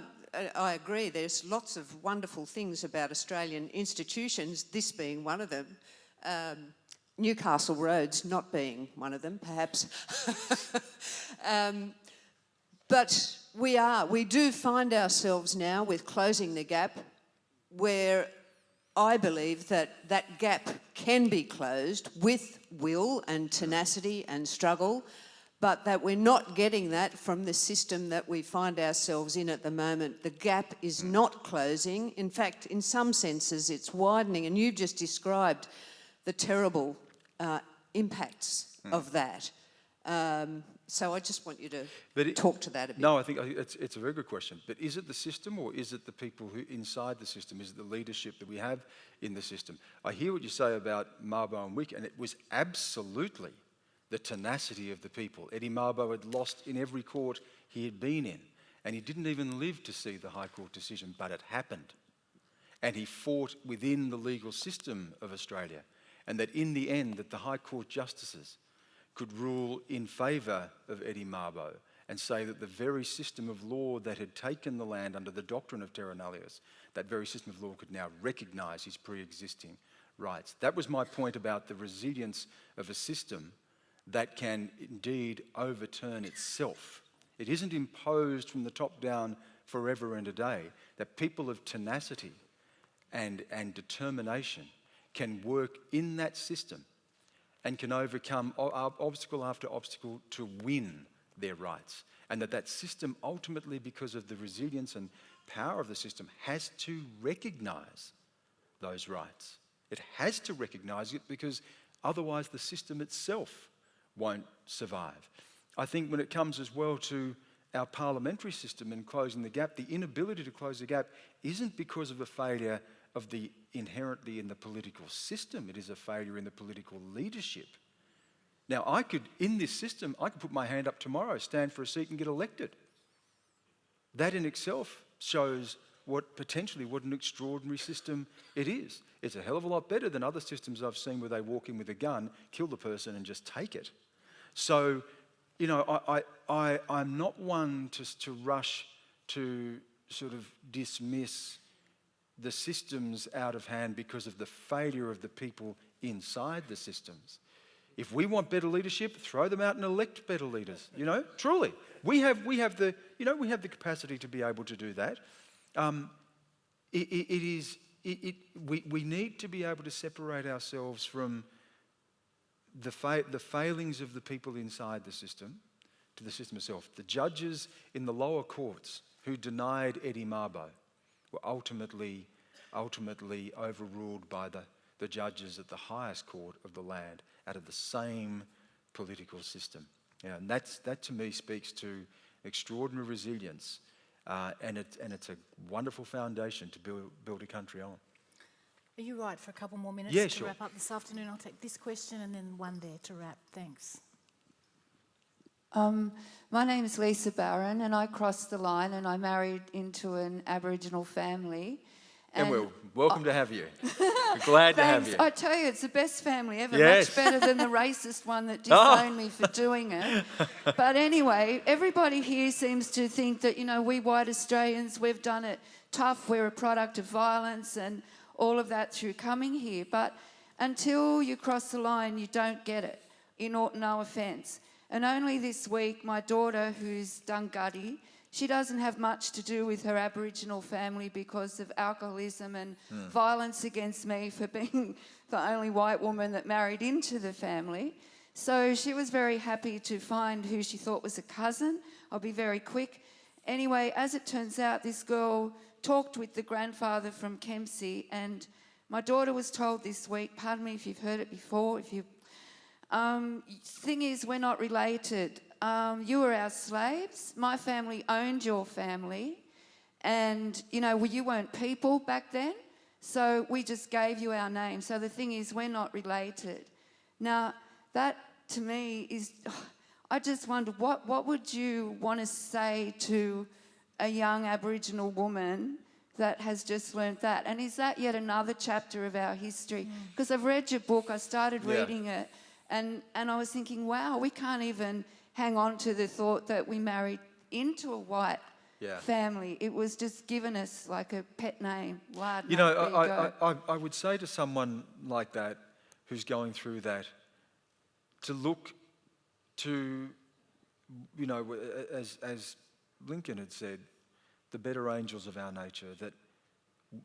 I agree, there's lots of wonderful things about Australian institutions, this being one of them. Newcastle Roads not being one of them, perhaps. But we do find ourselves now with Closing the Gap, where I believe that gap can be closed with will and tenacity and struggle, but that we're not getting that from the system that we find ourselves in at the moment. The gap is not closing. In fact, in some senses, it's widening, and you've just described the terrible impacts of that. So I just want you to talk to that a bit. No, I think it's a very good question. But is it the system, or is it the people who inside the system? Is it the leadership that we have in the system? I hear what you say about Mabo and Wick, and it was absolutely the tenacity of the people. Eddie Mabo had lost in every court he had been in, and he didn't even live to see the High Court decision, but it happened. And he fought within the legal system of Australia, and that in the end, that the High Court justices could rule in favour of Eddie Mabo and say that the very system of law that had taken the land under the doctrine of terra nullius, that very system of law could now recognise his pre-existing rights. That was my point about the resilience of a system that can indeed overturn itself. It isn't imposed from the top down forever and a day, that people of tenacity and determination can work in that system and can overcome obstacle after obstacle to win their rights. And that system ultimately, because of the resilience and power of the system, has to recognise those rights. It has to recognise it, because otherwise the system itself won't survive. I think when it comes as well to our parliamentary system and closing the gap, the inability to close the gap isn't because of a failure of the inherently in the political system. It is a failure in the political leadership. Now, in this system, I could put my hand up tomorrow, stand for a seat and get elected. That in itself shows potentially what an extraordinary system it is. It's a hell of a lot better than other systems I've seen where they walk in with a gun, kill the person and just take it. So, you know, I'm not one to rush to sort of dismiss the systems out of hand because of the failure of the people inside the systems. If we want better leadership, throw them out and elect better leaders. You know, truly, we have the capacity to be able to do that. We need to be able to separate ourselves from the failings of the people inside the system to the system itself. The judges in the lower courts who denied Eddie Mabo were ultimately overruled by the judges at the highest court of the land out of the same political system. You know, and that to me speaks to extraordinary resilience, and it's a wonderful foundation to build a country on. Are you right for a couple more minutes to wrap up this afternoon? I'll take this question and then one there to wrap. Thanks. My name is Lisa Barron, and I crossed the line and I married into an Aboriginal family. And we're welcome to have you. We're glad to have you. I tell you, it's the best family ever. Yes. Much better than the racist one that disowned me for doing it. But anyway, everybody here seems to think that, you know, we white Australians, we've done it tough, we're a product of violence and all of that through coming here. But until you cross the line, you don't get it. No offence. And only this week, my daughter, who's Dungutty, she doesn't have much to do with her Aboriginal family because of alcoholism and violence against me for being the only white woman that married into the family. So she was very happy to find who she thought was a cousin. I'll be very quick. Anyway, as it turns out, this girl talked with the grandfather from Kempsey, and my daughter was told this week, pardon me if you've heard it before, thing is, we're not related. You were our slaves. My family owned your family. And, you know, you weren't people back then. So we just gave you our name. So the thing is, we're not related. Now, that to me is, I just wonder, what would you want to say to a young Aboriginal woman that has just learnt that? And is that yet another chapter of our history? Because I've read your book, I started reading it, and I was thinking, wow, we can't even hang on to the thought that we married into a white family. It was just given us like a pet name. You know, I would say to someone like that who's going through that, to look to, you know, as Lincoln had said, the better angels of our nature,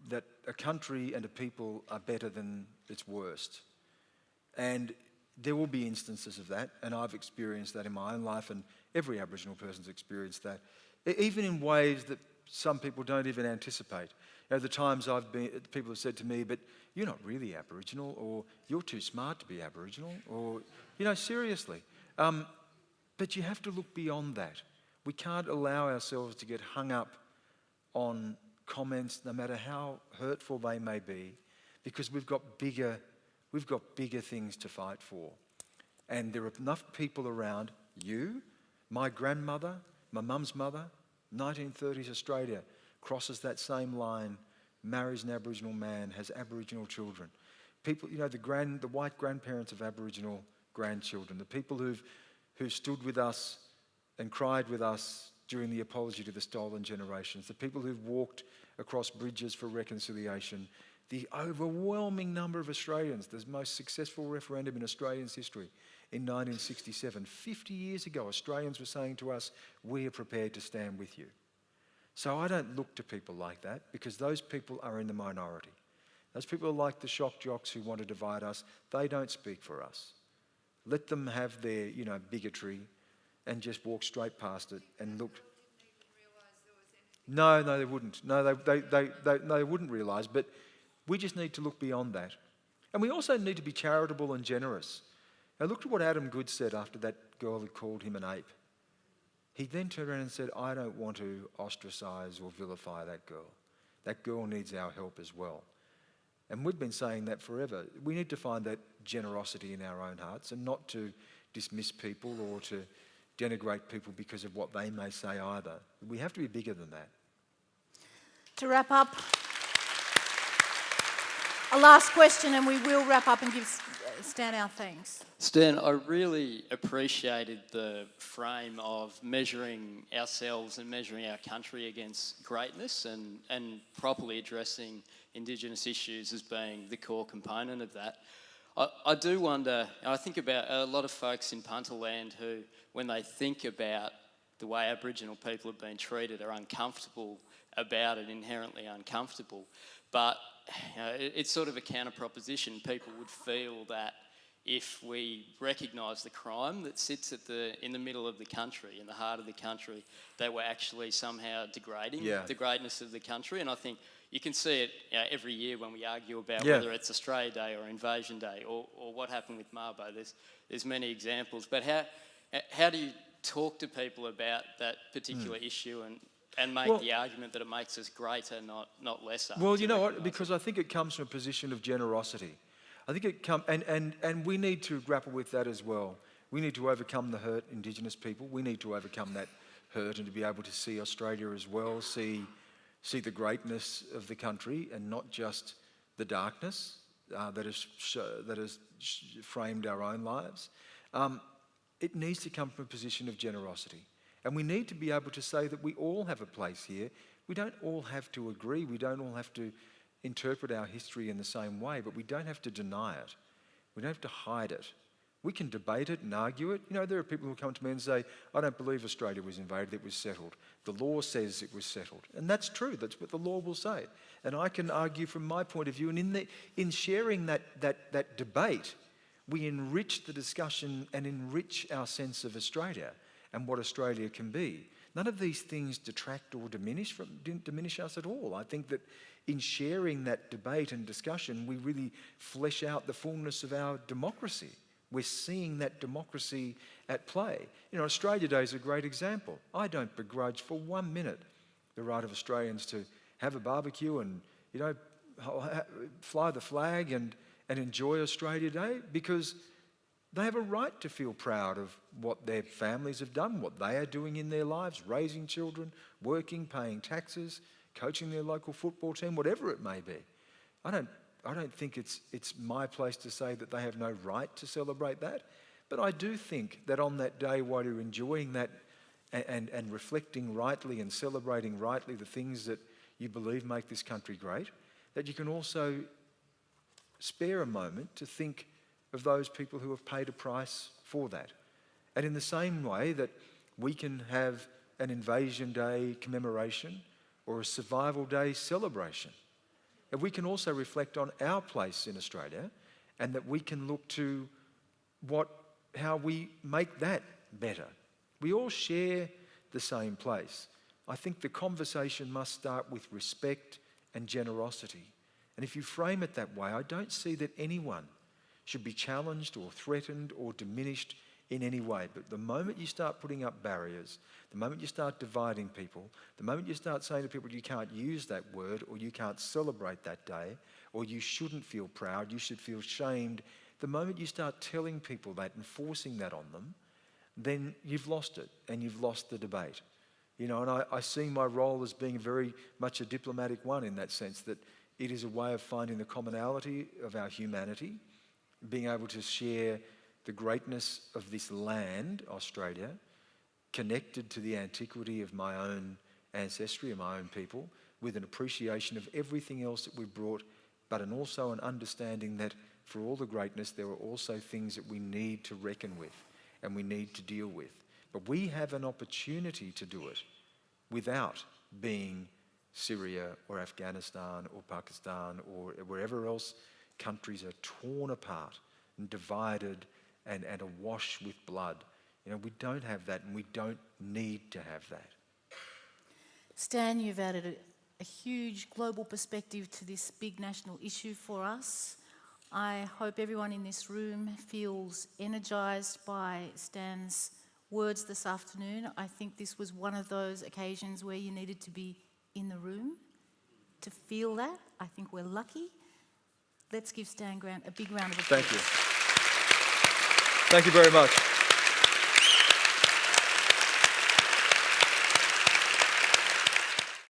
that a country and a people are better than its worst. And there will be instances of that, and I've experienced that in my own life, and every Aboriginal person's experienced that, even in ways that some people don't even anticipate. You know, the times people have said to me, but you're not really Aboriginal, or you're too smart to be Aboriginal, or, you know, seriously. But you have to look beyond that. We can't allow ourselves to get hung up on comments, no matter how hurtful they may be, because we've got bigger things to fight for. And there are enough people around, you, my grandmother, my mum's mother, 1930s Australia, crosses that same line, marries an Aboriginal man, has Aboriginal children. People, you know, the white grandparents of Aboriginal grandchildren, the people who've stood with us and cried with us during the apology to the stolen generations, the people who've walked across bridges for reconciliation, the overwhelming number of Australians, the most successful referendum in Australia's history in 1967. 50 years ago, Australians were saying to us, we are prepared to stand with you. So I don't look to people like that, because those people are in the minority. Those people are like the shock jocks who want to divide us. They don't speak for us. Let them have their, you know, bigotry and just walk straight past it and look. No, they wouldn't. No, they wouldn't realise, but we just need to look beyond that. And we also need to be charitable and generous. Now look at what Adam Good said after that girl had called him an ape. He then turned around and said, I don't want to ostracise or vilify that girl. That girl needs our help as well. And we've been saying that forever. We need to find that generosity in our own hearts, and not to dismiss people or to denigrate people because of what they may say either. We have to be bigger than that. To wrap up, a last question, and we will wrap up and give Stan our thanks. Stan, I really appreciated the frame of measuring ourselves and measuring our country against greatness, and properly addressing Indigenous issues as being the core component of that. I do wonder, I think about a lot of folks in Punterland who, when they think about the way Aboriginal people have been treated, are uncomfortable about it, inherently uncomfortable. But you know, it's sort of a counter proposition. People would feel that if we recognise the crime that sits in the middle of the country, in the heart of the country, that we're actually somehow degrading the greatness of the country. And I think you can see it every year when we argue about whether it's Australia Day or Invasion Day or what happened with Mabo. There's many examples. But how do you talk to people about that particular issue and make the argument that it makes us greater, not lesser? Well, you know what? Because I think it comes from a position of generosity. I think it comes, and we need to grapple with that as well. We need to overcome the hurt Indigenous people. We need to overcome that hurt and to be able to see Australia as well, see the greatness of the country and not just the darkness that has framed our own lives. It needs to come from a position of generosity. And we need to be able to say that we all have a place here. We don't all have to agree. We don't all have to interpret our history in the same way, but we don't have to deny it. We don't have to hide it. We can debate it and argue it. You know, there are people who come to me and say, I don't believe Australia was invaded, it was settled. The law says it was settled. And that's true, that's what the law will say. And I can argue from my point of view, and in sharing that debate, we enrich the discussion and enrich our sense of Australia and what Australia can be. None of these things detract or diminish us at all. I think that in sharing that debate and discussion, we really flesh out the fullness of our democracy. We're seeing that democracy at play. You know, Australia Day is a great example. I don't begrudge for 1 minute the right of Australians to have a barbecue and, you know, fly the flag and enjoy Australia Day, because they have a right to feel proud of what their families have done, what they are doing in their lives, raising children, working, paying taxes, coaching their local football team, whatever it may be. I don't think it's my place to say that they have no right to celebrate that, but I do think that on that day, while you're enjoying that and reflecting rightly and celebrating rightly the things that you believe make this country great, that you can also spare a moment to think of those people who have paid a price for that. And in the same way that we can have an Invasion Day commemoration or a Survival Day celebration, that we can also reflect on our place in Australia, and that we can look to how we make that better. We all share the same place. I think the conversation must start with respect and generosity. And if you frame it that way, I don't see that anyone should be challenged or threatened or diminished in any way. But the moment you start putting up barriers, the moment you start dividing people, the moment you start saying to people you can't use that word, or you can't celebrate that day, or you shouldn't feel proud, you should feel shamed, the moment you start telling people that and forcing that on them, then you've lost it and you've lost the debate. You know, and I see my role as being very much a diplomatic one, in that sense that it is a way of finding the commonality of our humanity, being able to share the greatness of this land, Australia, connected to the antiquity of my own ancestry and my own people, with an appreciation of everything else that we've brought, but also an understanding that for all the greatness, there are also things that we need to reckon with and we need to deal with. But we have an opportunity to do it without being Syria or Afghanistan or Pakistan or wherever else countries are torn apart and divided and awash with blood. You know, we don't have that, and we don't need to have that. Stan, you've added a huge global perspective to this big national issue for us. I hope everyone in this room feels energised by Stan's words this afternoon. I think this was one of those occasions where you needed to be in the room to feel that. I think we're lucky. Let's give Stan Grant a big round of applause. Thank you. Thank you very much.